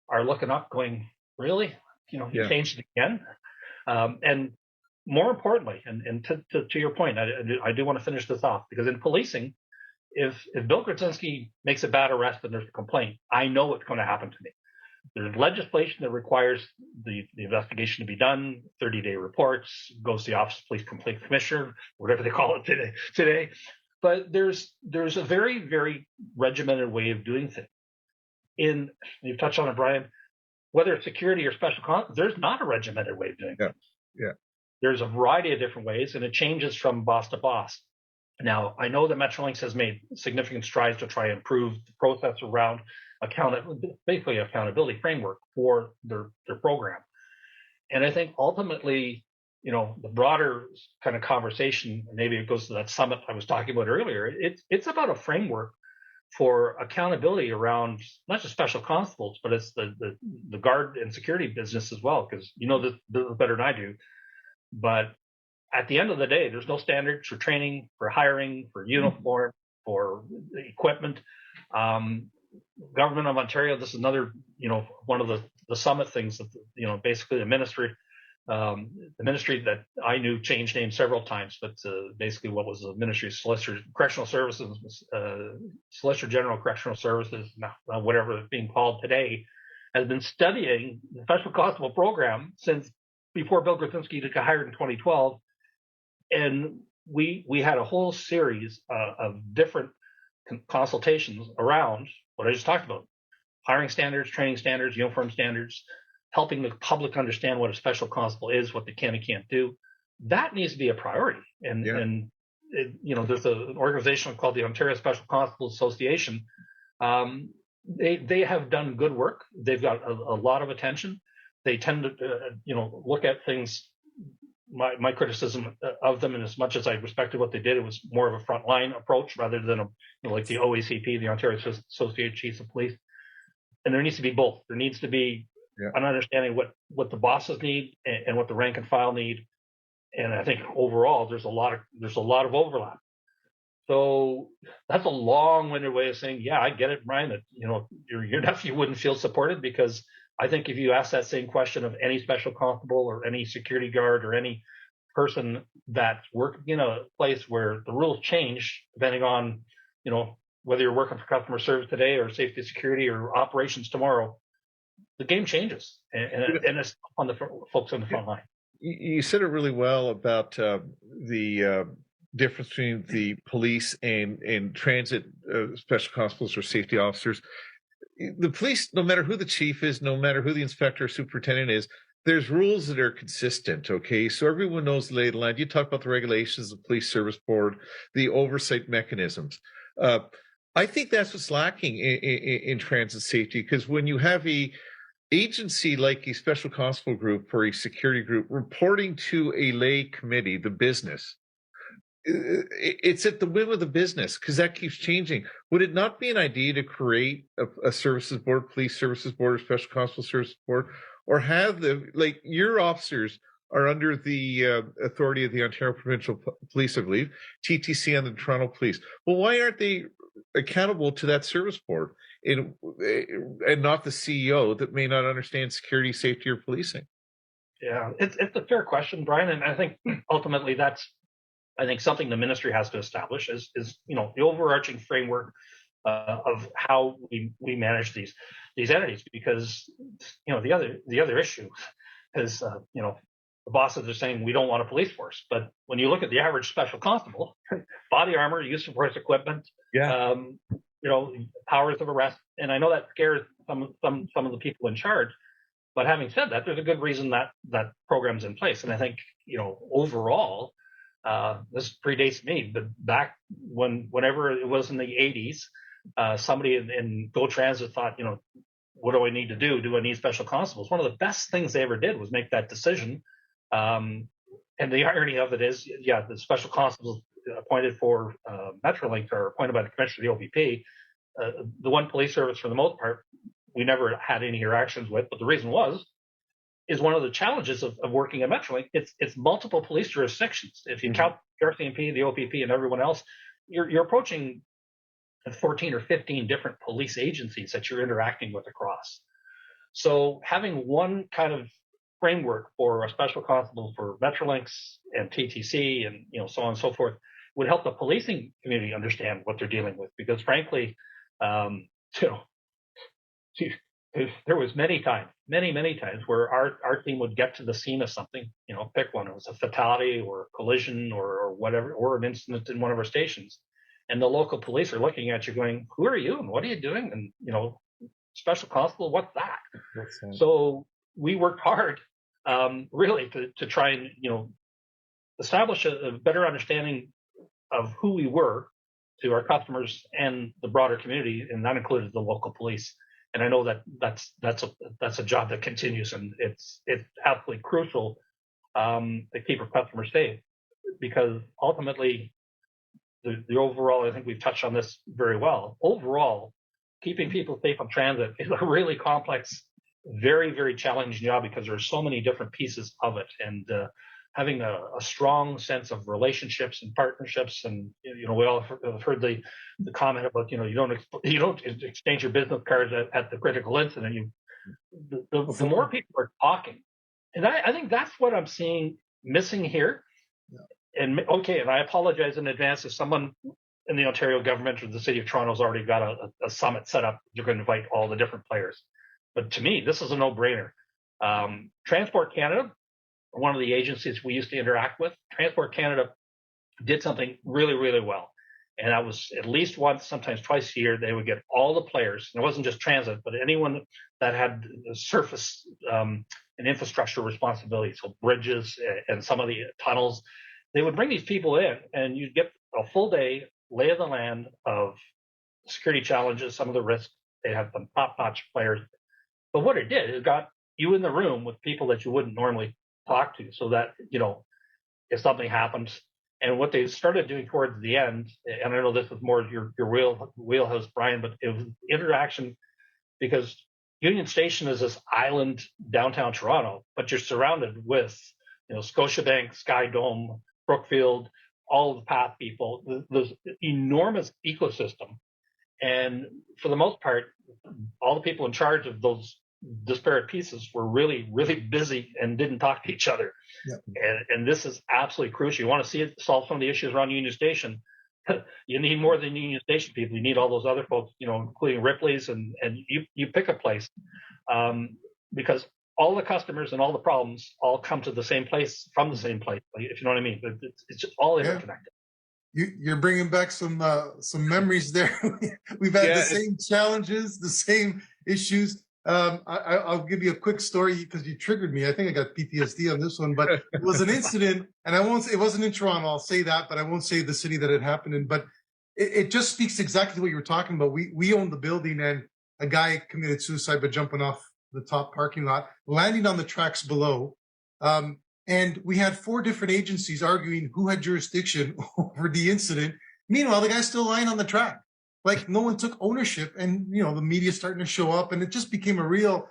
are looking up going, really? You changed it again? And more importantly, and to your point, I do want to finish this off, because in policing, if Bill Grodzinski makes a bad arrest and there's a complaint, I know what's going to happen to me. There's legislation that requires the investigation to be done, 30-day reports, goes to the Office of Police Complaint Commissioner, whatever they call it today. But there's a very, very regimented way of doing things. You've touched on it, Brian, whether it's security or special there's not a regimented way of doing things. Yeah. There's a variety of different ways, and it changes from boss to boss. Now, I know that Metrolinx has made significant strides to try and improve the process around basically accountability framework for their program. And I think ultimately, the broader kind of conversation, maybe it goes to that summit I was talking about earlier, it's about a framework for accountability around not just special constables, but it's the guard and security business as well, because this better than I do. But at the end of the day, there's no standards for training, for hiring, for uniform, for equipment. Government of Ontario, this is another, one of the summit things that, basically the ministry that I knew changed names several times, but basically what was the Ministry of Correctional Services, Solicitor General Correctional Services, whatever it's being called today, has been studying the Special Constable program since before Bill Grodzinski got hired in 2012. And we had a whole series of different consultations around what I just talked about: hiring standards, training standards, uniform standards, helping the public understand what a special constable is, what they can and can't do. That needs to be a priority. And there's an organization called the Ontario Special Constable Association. They have done good work. They've got a lot of attention. They tend to look at things. My criticism of them, and as much as I respected what they did, it was more of a frontline approach rather than like the OACP, the Ontario Associated Chiefs of Police. And there needs to be both. There needs to be an understanding what the bosses need and what the rank and file need. And I think overall there's a lot of overlap. So that's a long-winded way of saying, yeah, I get it, Brian, that your nephew wouldn't feel supported, because I think if you ask that same question of any special constable or any security guard or any person that's working in a place where the rules change depending on, whether you're working for customer service today or safety security or operations tomorrow, the game changes, and it's on the folks on the front line. You said it really well about the difference between the police and transit special constables or safety officers. The police, no matter who the chief is, no matter who the inspector or superintendent is, there's rules that are consistent, okay? So everyone knows the lay of the land. You talk about the regulations, the police service board, the oversight mechanisms. I think that's what's lacking in transit safety, because when you have a agency like a special constable group or a security group reporting to a lay committee, the business, it's at the whim of the business, because that keeps changing. Would it not be an idea to create a services board, police services board, or special constable services board, or have your officers are under the authority of the Ontario Provincial Police, I believe, TTC and the Toronto Police. Well, why aren't they accountable to that service board and not the CEO that may not understand security, safety, or policing? Yeah, it's a fair question, Brian, and I think ultimately that's something the ministry has to establish is the overarching framework of how we manage these entities, because the other issue is the bosses are saying we don't want a police force, but when you look at the average special constable, body armor, use of force equipment, powers of arrest, and I know that scares some of the people in charge. But having said that, there's a good reason that program's in place, and I think overall. This predates me, but back whenever it was in the 80s, somebody in Go Transit thought, what do I need to do? Do I need special constables? One of the best things they ever did was make that decision. And the irony of it is, the special constables appointed for Metrolinx are appointed by the commissioner of the OPP. The one police service, for the most part, we never had any interactions with, but the reason is one of the challenges of working at Metrolinx. It's multiple police jurisdictions. If you count RCMP, the OPP, and everyone else, you're approaching 14 or 15 different police agencies that you're interacting with across. So having one kind of framework for a special constable for Metrolinx and TTC and so on and so forth would help the policing community understand what they're dealing with. Because frankly, there was many times where our team would get to the scene of something, pick one. It was a fatality or a collision or whatever, or an incident in one of our stations. and the local police are looking at you going, who are you and what are you doing? And, special constable, what's that? So we worked hard, really to try and, establish a better understanding of who we were to our customers and the broader community, and that included the local police. And I know that's a job that continues, and it's absolutely crucial to keep our customers safe, because ultimately the overall, I think we've touched on this very well. Overall, keeping people safe on transit is a really complex, very, very challenging job, because there are so many different pieces of it, and having a strong sense of relationships and partnerships. And we all have heard the comment about you don't exchange your business cards at the critical incident. The more people are talking, and I think that's what I'm seeing missing here. Yeah. And I apologize in advance if someone in the Ontario government or the City of Toronto has already got a summit set up. You're going to invite all the different players. But to me, this is a no-brainer. Transport Canada, one of the agencies we used to interact with, Transport Canada did something really, really well. And that was at least once, sometimes twice a year, they would get all the players. And it wasn't just transit, but anyone that had surface and infrastructure responsibility, so bridges and some of the tunnels. They would bring these people in, and you'd get a full day lay of the land of security challenges, some of the risks. They have some top-notch players. But what it did, it got you in the room with people that you wouldn't normally talk to, so that, if something happens. And what they started doing towards the end, and I know this was more your wheelhouse, Brian, but it was interaction, because Union Station is this island downtown Toronto, but you're surrounded with, Scotiabank, Sky Dome, Brookfield, all of the path people, this enormous ecosystem. And for the most part, all the people in charge of those disparate pieces were really, really busy and didn't talk to each other. Yep. And this is absolutely crucial. You want to see it solve some of the issues around Union Station. You need more than Union Station people. You need all those other folks, including Ripley's, and you pick a place, because all the customers and all the problems all come to the same place from the same place, if you know what I mean. It's just all interconnected. You're bringing back some memories there. We've had the same challenges, the same issues. I'll give you a quick story because you triggered me. I think I got PTSD on this one, but it was an incident, and it wasn't in Toronto. I'll say that, but I won't say the city that it happened in. But it just speaks exactly to what you were talking about. We owned the building, and a guy committed suicide by jumping off the top parking lot, landing on the tracks below. And we had 4 different agencies arguing who had jurisdiction over the incident. Meanwhile, the guy's still lying on the track. Like, no one took ownership, and, the media starting to show up, and it just became a real,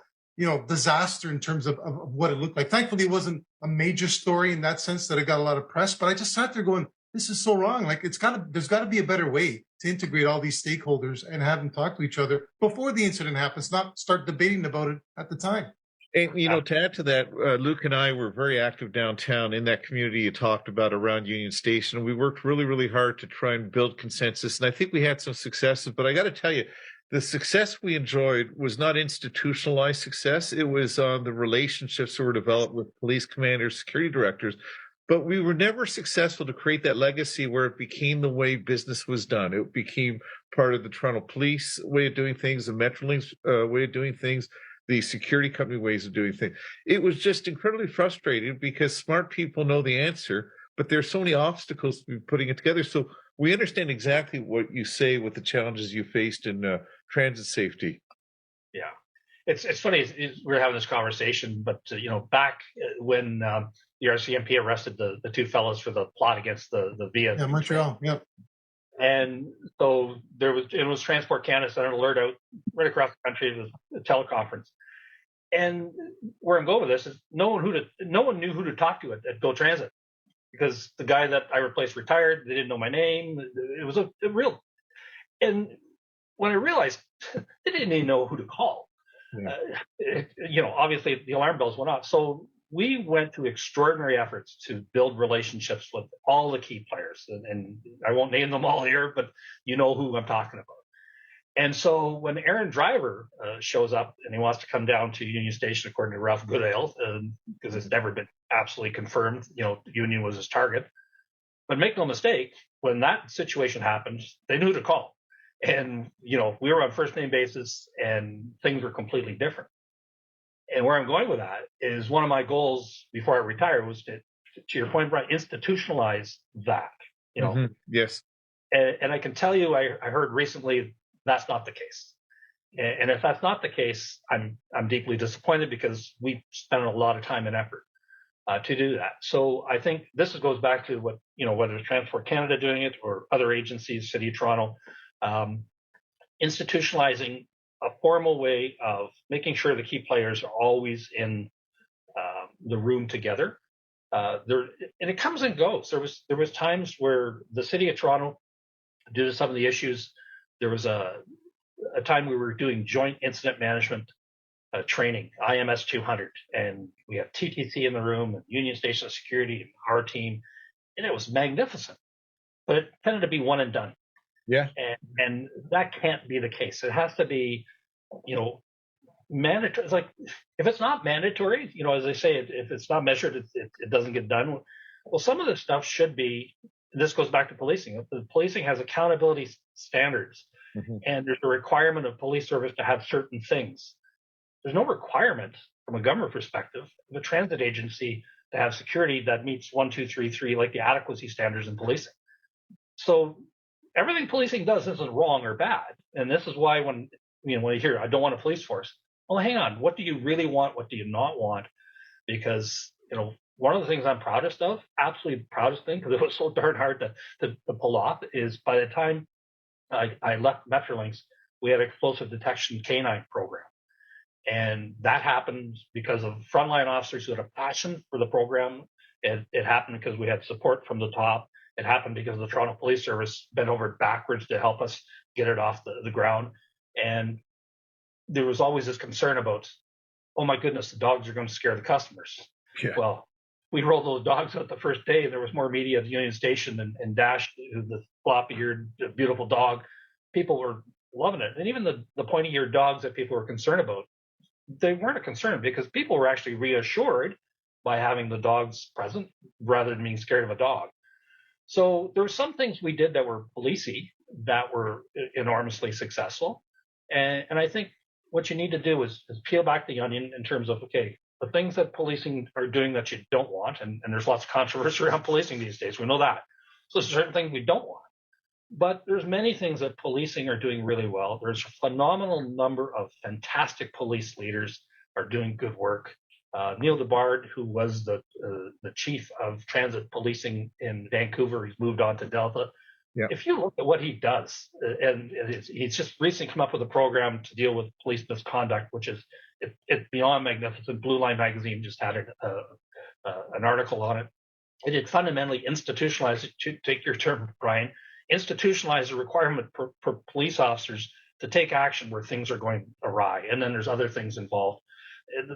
disaster in terms of what it looked like. Thankfully, it wasn't a major story in that sense that it got a lot of press, but I just sat there going, this is so wrong. Like, there's got to be a better way to integrate all these stakeholders and have them talk to each other before the incident happens, not start debating about it at the time. And, to add to that, Luke and I were very active downtown in that community you talked about around Union Station. We worked really, really hard to try and build consensus. And I think we had some successes. But I got to tell you, the success we enjoyed was not institutionalized success. It was the relationships that were developed with police commanders, security directors. But we were never successful to create that legacy where it became the way business was done. It became part of the Toronto Police way of doing things, the Metrolinx way of doing things, the security company ways of doing things. It was just incredibly frustrating because smart people know the answer, but there's so many obstacles to be putting it together. So we understand exactly what you say with the challenges you faced in transit safety. Yeah. It's funny, we're having this conversation, but back when the RCMP arrested the 2 fellows for the plot against the VIA. Yeah, Montreal, yeah. And so it was Transport Canada sent an alert out right across the country. It was a teleconference. And where I'm going with this is no one knew who to talk to at Go Transit, because the guy that I replaced retired. They didn't know my name. It was a real. And when I realized they didn't even know who to call, obviously the alarm bells went off. So we went to extraordinary efforts to build relationships with all the key players, and I won't name them all here, but you know who I'm talking about. And so when Aaron Driver shows up and he wants to come down to Union Station, according to Ralph Goodale, because it's never been absolutely confirmed, Union was his target. But make no mistake, when that situation happened, they knew to call. And, we were on first name basis and things were completely different. And where I'm going with that is one of my goals before I retire was to your point, Brian, institutionalize that, Yes. And I can tell you, I heard recently that's not the case. And if that's not the case, I'm deeply disappointed because we spent a lot of time and effort to do that. So I think this goes back to what, whether it's Transport Canada doing it or other agencies, City of Toronto, institutionalizing a formal way of making sure the key players are always in the room together. And it comes and goes. There was times where the City of Toronto, due to some of the issues, there was a time we were doing joint incident management training, IMS 200, and we have TTC in the room and Union Station Security and our team, and it was magnificent. But it tended to be one and done. Yeah. And that can't be the case. It has to be, mandatory. It's like, if it's not mandatory, as I say, if it's not measured, it doesn't get done. Well, some of this stuff should be, this goes back to policing. The policing has accountability standards, and there's a requirement of police service to have certain things. There's no requirement from a government perspective of a transit agency to have security that meets 1, 2, 3, 3, like the adequacy standards in policing. So everything policing does isn't wrong or bad. And this is why when you hear, I don't want a police force. Well, hang on. What do you really want? What do you not want? Because, one of the things I'm proudest of, absolutely proudest thing, because it was so darn hard to pull off, is by the time I left Metrolinx, we had an explosive detection canine program. And that happened because of frontline officers who had a passion for the program. It happened because we had support from the top. It happened because the Toronto Police Service bent over backwards to help us get it off the ground. And there was always this concern about, oh my goodness, the dogs are going to scare the customers. Yeah. Well, we rolled those dogs out the first day, and there was more media at the Union Station and Dash, the floppy-eared, beautiful dog. People were loving it. And even the pointy-eared dogs that people were concerned about, they weren't concerned because people were actually reassured by having the dogs present rather than being scared of a dog. So there were some things we did that were policey that were enormously successful. And I think what you need to do is peel back the onion in terms of, okay, the things that policing are doing that you don't want, and there's lots of controversy around policing these days. We know that. So there's certain things we don't want. But there's many things that policing are doing really well. There's a phenomenal number of fantastic police leaders are doing good work. Neil DeBard, who was the chief of transit policing in Vancouver, he's moved on to Delta. Yeah. If you look at what he does, and he's just recently come up with a program to deal with police misconduct, which is it's beyond magnificent. Blue Line magazine just had an article on it. It fundamentally institutionalized, to take your term, Brian, institutionalize a requirement for police officers to take action where things are going awry. And then there's other things involved.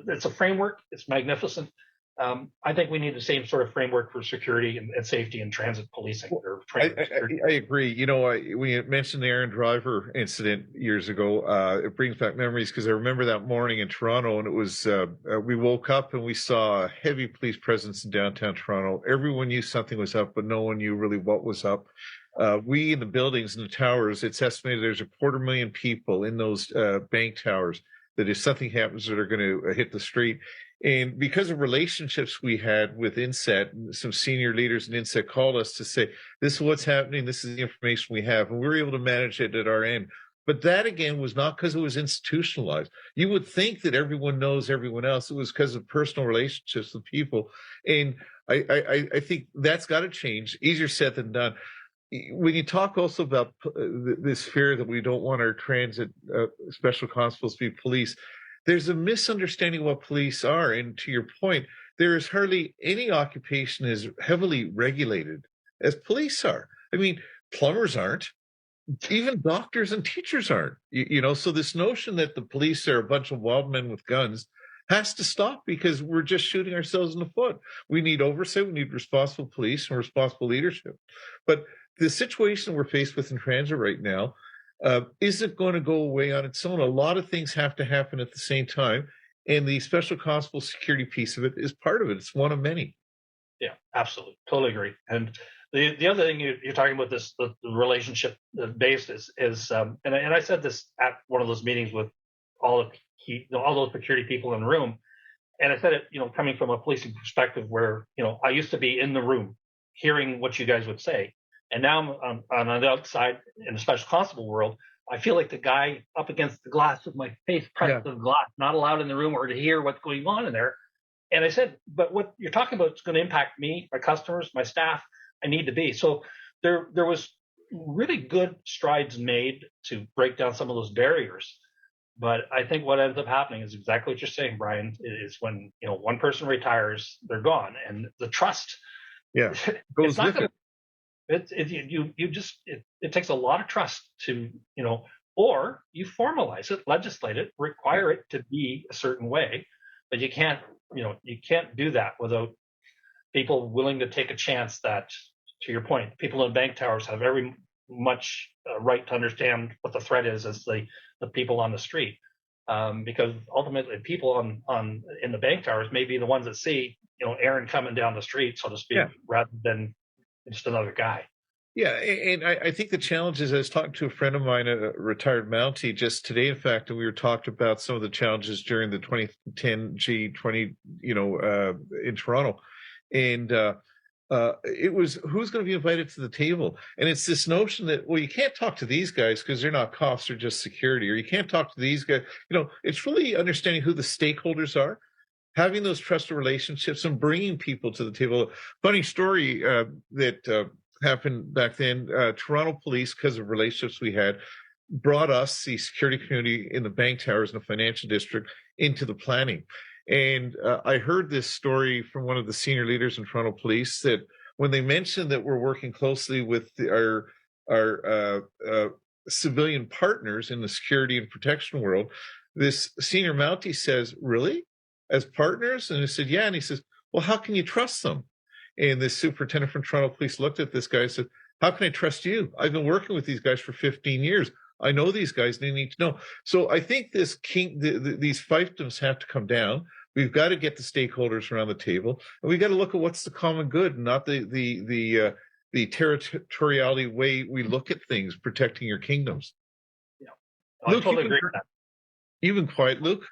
It's a framework. It's magnificent. I think we need the same sort of framework for security and safety and transit policing. I agree. We mentioned the Aaron Driver incident years ago. It brings back memories because I remember that morning in Toronto, and it was we woke up and we saw a heavy police presence in downtown Toronto. Everyone knew something was up, but no one knew really what was up. We in the buildings and the towers, it's estimated there's 250,000 people in those bank towers that if something happens that are going to hit the street. And because of relationships we had with INSET, some senior leaders in INSET called us to say, this is what's happening, this is the information we have, and we were able to manage it at our end. But that, again, was not because it was institutionalized. You would think that everyone knows everyone else. It was because of personal relationships with people. And I think that's got to change. Easier said than done. When you talk also about this fear that we don't want our transit special constables to be police, there's a misunderstanding of what police are. And to your point, there is hardly any occupation as heavily regulated as police are. I mean, plumbers aren't. Even doctors and teachers aren't. So this notion that the police are a bunch of wild men with guns has to stop because we're just shooting ourselves in the foot. We need oversight. We need responsible police and responsible leadership. But the situation we're faced with in transit right now isn't going to go away on its own. A lot of things have to happen at the same time. And the special constable security piece of it is part of it. It's one of many. Yeah, absolutely. Totally agree. And The other thing you're talking about, this the relationship based is and I said this at one of those meetings with all all those security people in the room, and I said it, coming from a policing perspective, where I used to be in the room hearing what you guys would say, and now I'm on the outside in the special constable world. I feel like the guy up against the glass with my face pressed to the glass, not allowed in the room or to hear what's going on in there. And I said, but what you're talking about is going to impact me, my customers, my staff. I need to be. So there was really good strides made to break down some of those barriers. But I think what ends up happening is exactly what you're saying, Brian, is when, one person retires, they're gone. And the trust, goes with it. It takes a lot of trust to, or you formalize it, legislate it, require it to be a certain way, but you can't do that without people willing to take a chance that, to your point, people in bank towers have very much right to understand what the threat is as the people on the street. Because ultimately people in the bank towers may be the ones that see, Aaron coming down the street, so to speak, rather than just another guy. Yeah, and I think the challenge is, I was talking to a friend of mine, a retired Mountie, just today, in fact, and we were talking about some of the challenges during the 2010 G20, in Toronto. And it was, who's going to be invited to the table? And it's this notion that, well, you can't talk to these guys because they're not cops, they're just security, or you can't talk to these guys. It's really understanding who the stakeholders are, having those trusted relationships, and bringing people to the table. Funny story that happened back then. Toronto Police, because of relationships we had, brought us, the security community in the bank towers in the financial district, into the planning. And I heard this story from one of the senior leaders in Toronto Police, that when they mentioned that we're working closely with our civilian partners in the security and protection world, this senior Mountie says, "Really? As partners?" And I said, "Yeah." And he says, "Well, how can you trust them?" And the superintendent from Toronto Police looked at this guy and said, "How can I trust you? I've been working with these guys for 15 years. I know these guys, and they need to know." So I think these fiefdoms have to come down. We've got to get the stakeholders around the table, and we've got to look at what's the common good, not the territoriality way we look at things, protecting your kingdoms. Yeah, I totally agree with that. You've been quiet, Luke.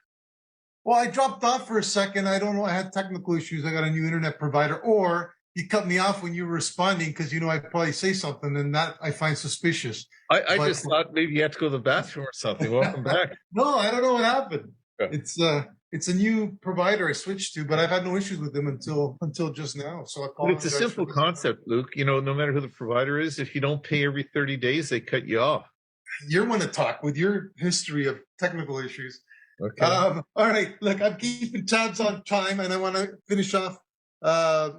Well, I dropped off for a second. I don't know. I had technical issues. I got a new internet provider, or you cut me off when you were responding because I'd probably say something, and that I find suspicious. I just thought maybe you had to go to the bathroom or something. Welcome back. No, I don't know what happened. Yeah. It's a new provider I switched to, but I've had no issues with them until just now. So it's a simple concept, Luke. No matter who the provider is, if you don't pay every 30 days, they cut you off. You're one to talk with your history of technical issues. Okay. All right. Look, I'm keeping tabs on time, and I want to finish off,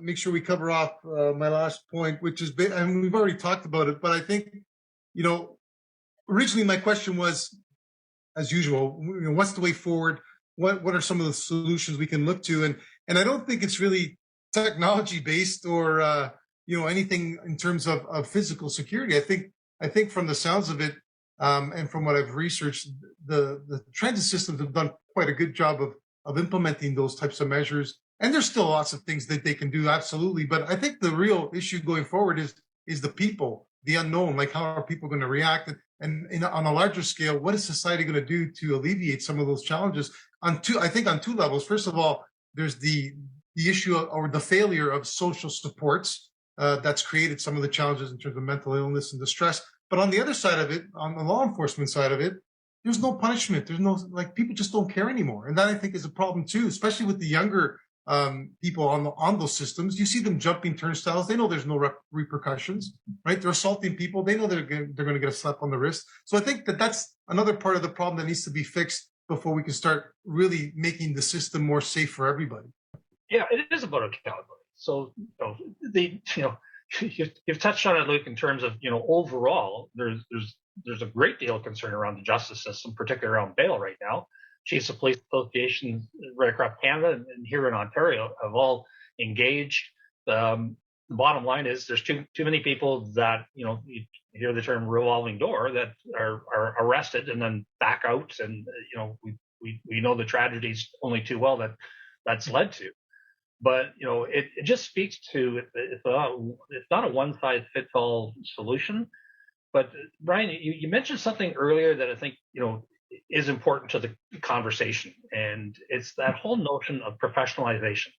make sure we cover off my last point, which is, and we've already talked about it, but I think, originally my question was, as usual, what's the way forward? What are some of the solutions we can look to? And I don't think it's really technology based or anything in terms of physical security. I think from the sounds of it, and from what I've researched, the transit systems have done quite a good job of implementing those types of measures. And there's still lots of things that they can do, absolutely. But I think the real issue going forward is the people, the unknown. Like, how are people going to react? And on a larger scale, what is society going to do to alleviate some of those challenges? I think on two levels. First of all, there's the issue or the failure of social supports that's created some of the challenges in terms of mental illness and distress. But on the other side of it, on the law enforcement side of it, there's no punishment. There's no, people just don't care anymore. And that, I think, is a problem too, especially with the younger people on those systems. You see them jumping turnstiles. They know there's no repercussions, right? They're assaulting people. They know they're going to get a slap on the wrist. So I think that's another part of the problem that needs to be fixed before we can start really making the system more safe for everybody. Yeah, it is about accountability. So, you've touched on it, Luke, in terms of, overall, there's a great deal of concern around the justice system, particularly around bail right now. Chiefs of Police associations right across Canada and here in Ontario have all engaged. The bottom line is there's too many people that, you hear the term revolving door, that are arrested and then back out. And, we know the tragedies only too well that's led to. But it just speaks to it's not a one size fits all solution. But Brian, you mentioned something earlier that I think is important to the conversation, and it's that whole notion of professionalization.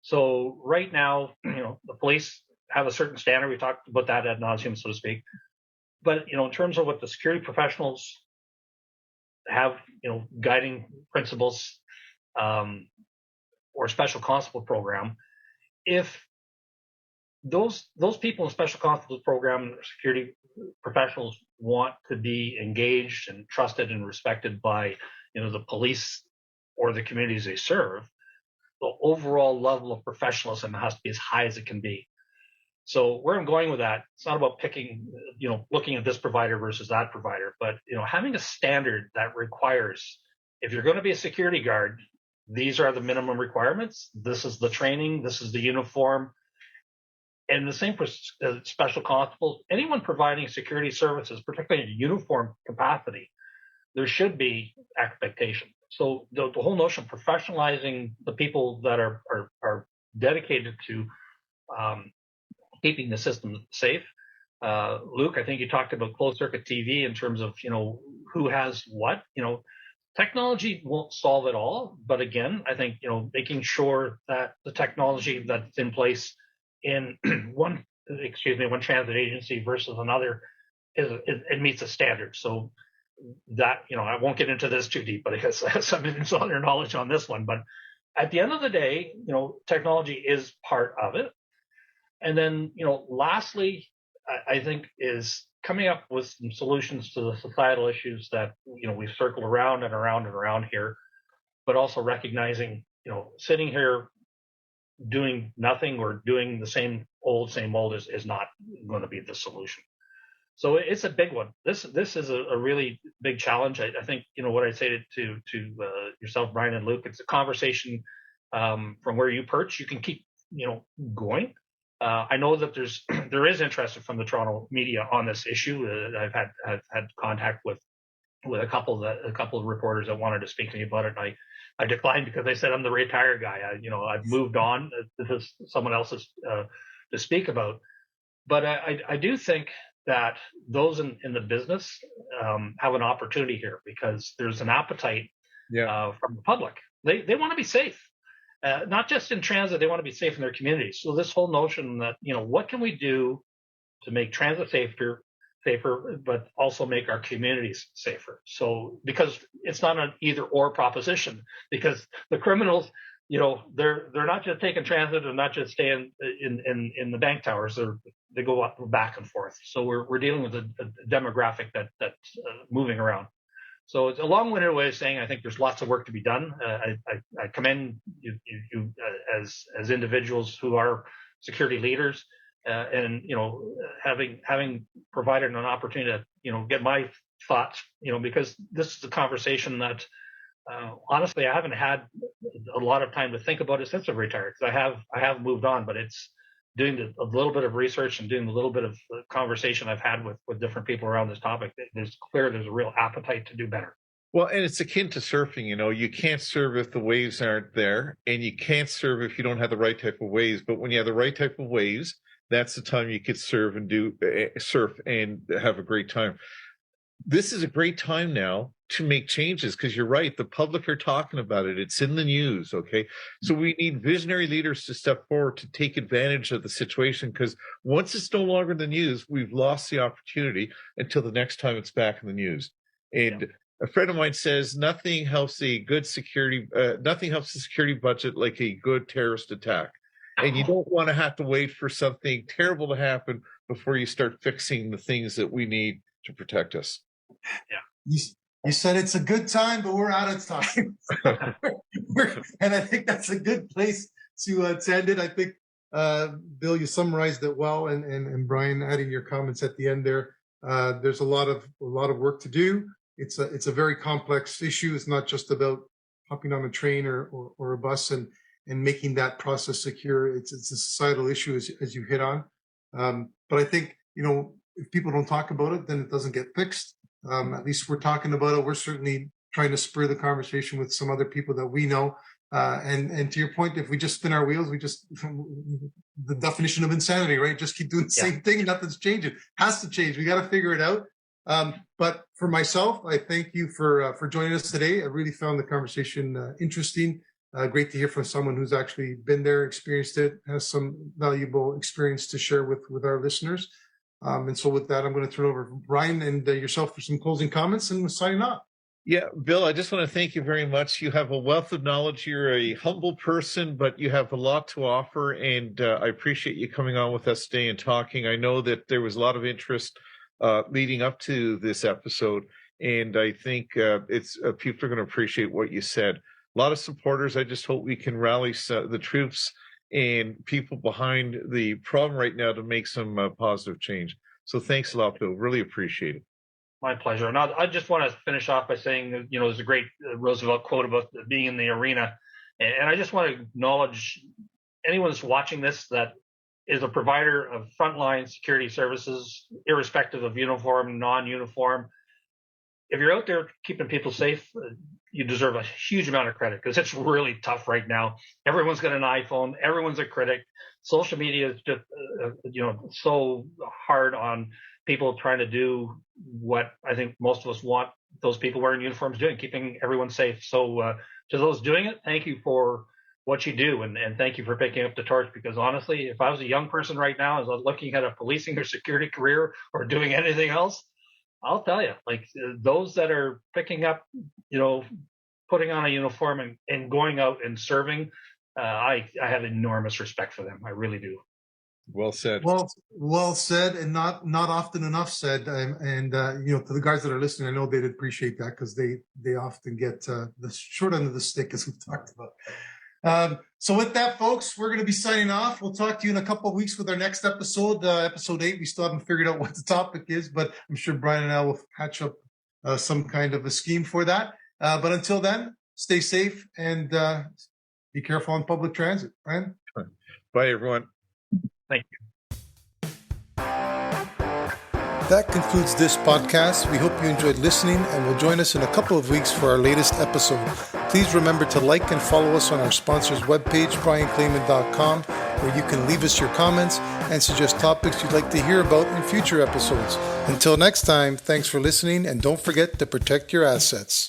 So right now, the police have a certain standard. We talked about that ad nauseum, so to speak. But in terms of what the security professionals have, guiding principles, or special constable program, if those people in special constable program security professionals want to be engaged and trusted and respected by the police or the communities they serve, the overall level of professionalism has to be as high as it can be. So where I'm going with that, it's not about picking, looking at this provider versus that provider, but having a standard that requires, if you're going to be a security guard, these are the minimum requirements. This is the training. This is the uniform. And the same for special constables. Anyone providing security services, particularly in a uniform capacity, there should be expectation. So the whole notion of professionalizing the people that are dedicated to keeping the system safe. Luke, I think you talked about closed circuit TV in terms of who has what. Technology won't solve it all, but again, I think making sure that the technology that's in place in one transit agency versus another it meets a standard. So that I won't get into this too deep, but I guess I have some insider knowledge on this one. But at the end of the day, technology is part of it. And then lastly, I think is coming up with some solutions to the societal issues that we've circled around and around and around here, but also recognizing sitting here doing nothing or doing the same old is not going to be the solution. So it's a big one. This is a really big challenge. I think what I say to yourself, Brian and Luke, it's a conversation from where you perch. You can keep going. I know that there is interest from the Toronto media on this issue. I've had contact with a couple of reporters that wanted to speak to me about it. And I declined because I said I'm the retired guy. I've moved on. This is someone else's to speak about. But I do think that those in the business have an opportunity here because there's an appetite from the public. They want to be safe, not just in transit. They want to be safe in their communities. So this whole notion that what can we do to make transit safer, but also make our communities safer. So because it's not an either or proposition, because the criminals, they're not just taking transit and not just staying in the bank towers. They go up, back and forth. So we're dealing with a demographic that's moving around. So it's a long-winded way of saying I think there's lots of work to be done. I commend you as individuals who are security leaders. And having provided an opportunity to get my thoughts, because this is a conversation that honestly I haven't had a lot of time to think about it since I've retired. Because I have moved on, but it's doing a little bit of research and doing a little bit of conversation I've had with different people around this topic. There's a real appetite to do better. Well, and it's akin to surfing. You can't surf if the waves aren't there, and you can't surf if you don't have the right type of waves. But when you have the right type of waves, that's the time you could surf and have a great time. This is a great time now to make changes because you're right. The public are talking about it. It's in the news. Okay. So we need visionary leaders to step forward to take advantage of the situation because once it's no longer in the news, we've lost the opportunity until the next time it's back in the news. And a friend of mine says nothing helps the security budget like a good terrorist attack. And you don't want to have to wait for something terrible to happen before you start fixing the things that we need to protect us. Yeah. You said it's a good time, but we're out of time. And I think that's a good place to end it. I think, Bill, you summarized it well, and Brian, adding your comments at the end there. There's a lot of work to do. It's a very complex issue. It's not just about hopping on a train or a bus and making that process secure. It's a societal issue as you hit on. But I think, if people don't talk about it, then it doesn't get fixed. At least we're talking about it. We're certainly trying to spur the conversation with some other people that we know And to your point, if we just spin our wheels, the definition of insanity, right? Just keep doing the same thing and nothing's changing. Has to change. We got to figure it out. But for myself, I thank you for joining us today. I really found the conversation interesting. Great to hear from someone who's actually been there, experienced it, has some valuable experience to share with our listeners. And so with that, I'm going to turn over to Brian and yourself for some closing comments, and we're signing off. Yeah, Bill, I just want to thank you very much. You have a wealth of knowledge. You're a humble person, but you have a lot to offer, and I appreciate you coming on with us today and talking. I know that there was a lot of interest leading up to this episode, and I think people are going to appreciate what you said. A lot of supporters. I just hope we can rally the troops and people behind the problem right now to make some positive change. So thanks a lot, Bill. Really appreciate it. My pleasure. And I just want to finish off by saying, there's a great Roosevelt quote about being in the arena. And I just want to acknowledge anyone that's watching this that is a provider of frontline security services, irrespective of uniform, non-uniform. If you're out there keeping people safe, you deserve a huge amount of credit, because it's really tough right now. Everyone's got an iPhone. Everyone's a critic. Social media is just, so hard on people trying to do what I think most of us want those people wearing uniforms doing, keeping everyone safe. So to those doing it, thank you for what you do, and thank you for picking up the torch, because honestly, if I was a young person right now, as I was looking at a policing or security career or doing anything else, I'll tell you, like those that are picking up, putting on a uniform and going out and serving, I have enormous respect for them. I really do. Well said. Well said, and not often enough said. And to the guys that are listening, I know they'd appreciate that, because they often get the short end of the stick, as we've talked about. So with that, folks, we're going to be signing off. We'll talk to you in a couple of weeks with our next episode, episode 8. We still haven't figured out what the topic is, but I'm sure Brian and I will hatch up some kind of a scheme for that. But until then, stay safe and be careful on public transit. Brian? Bye, everyone. Thank you. That concludes this podcast. We hope you enjoyed listening and will join us in a couple of weeks for our latest episode. Please remember to like and follow us on our sponsor's webpage, brianclaman.com, where you can leave us your comments and suggest topics you'd like to hear about in future episodes. Until next time, thanks for listening, and don't forget to protect your assets.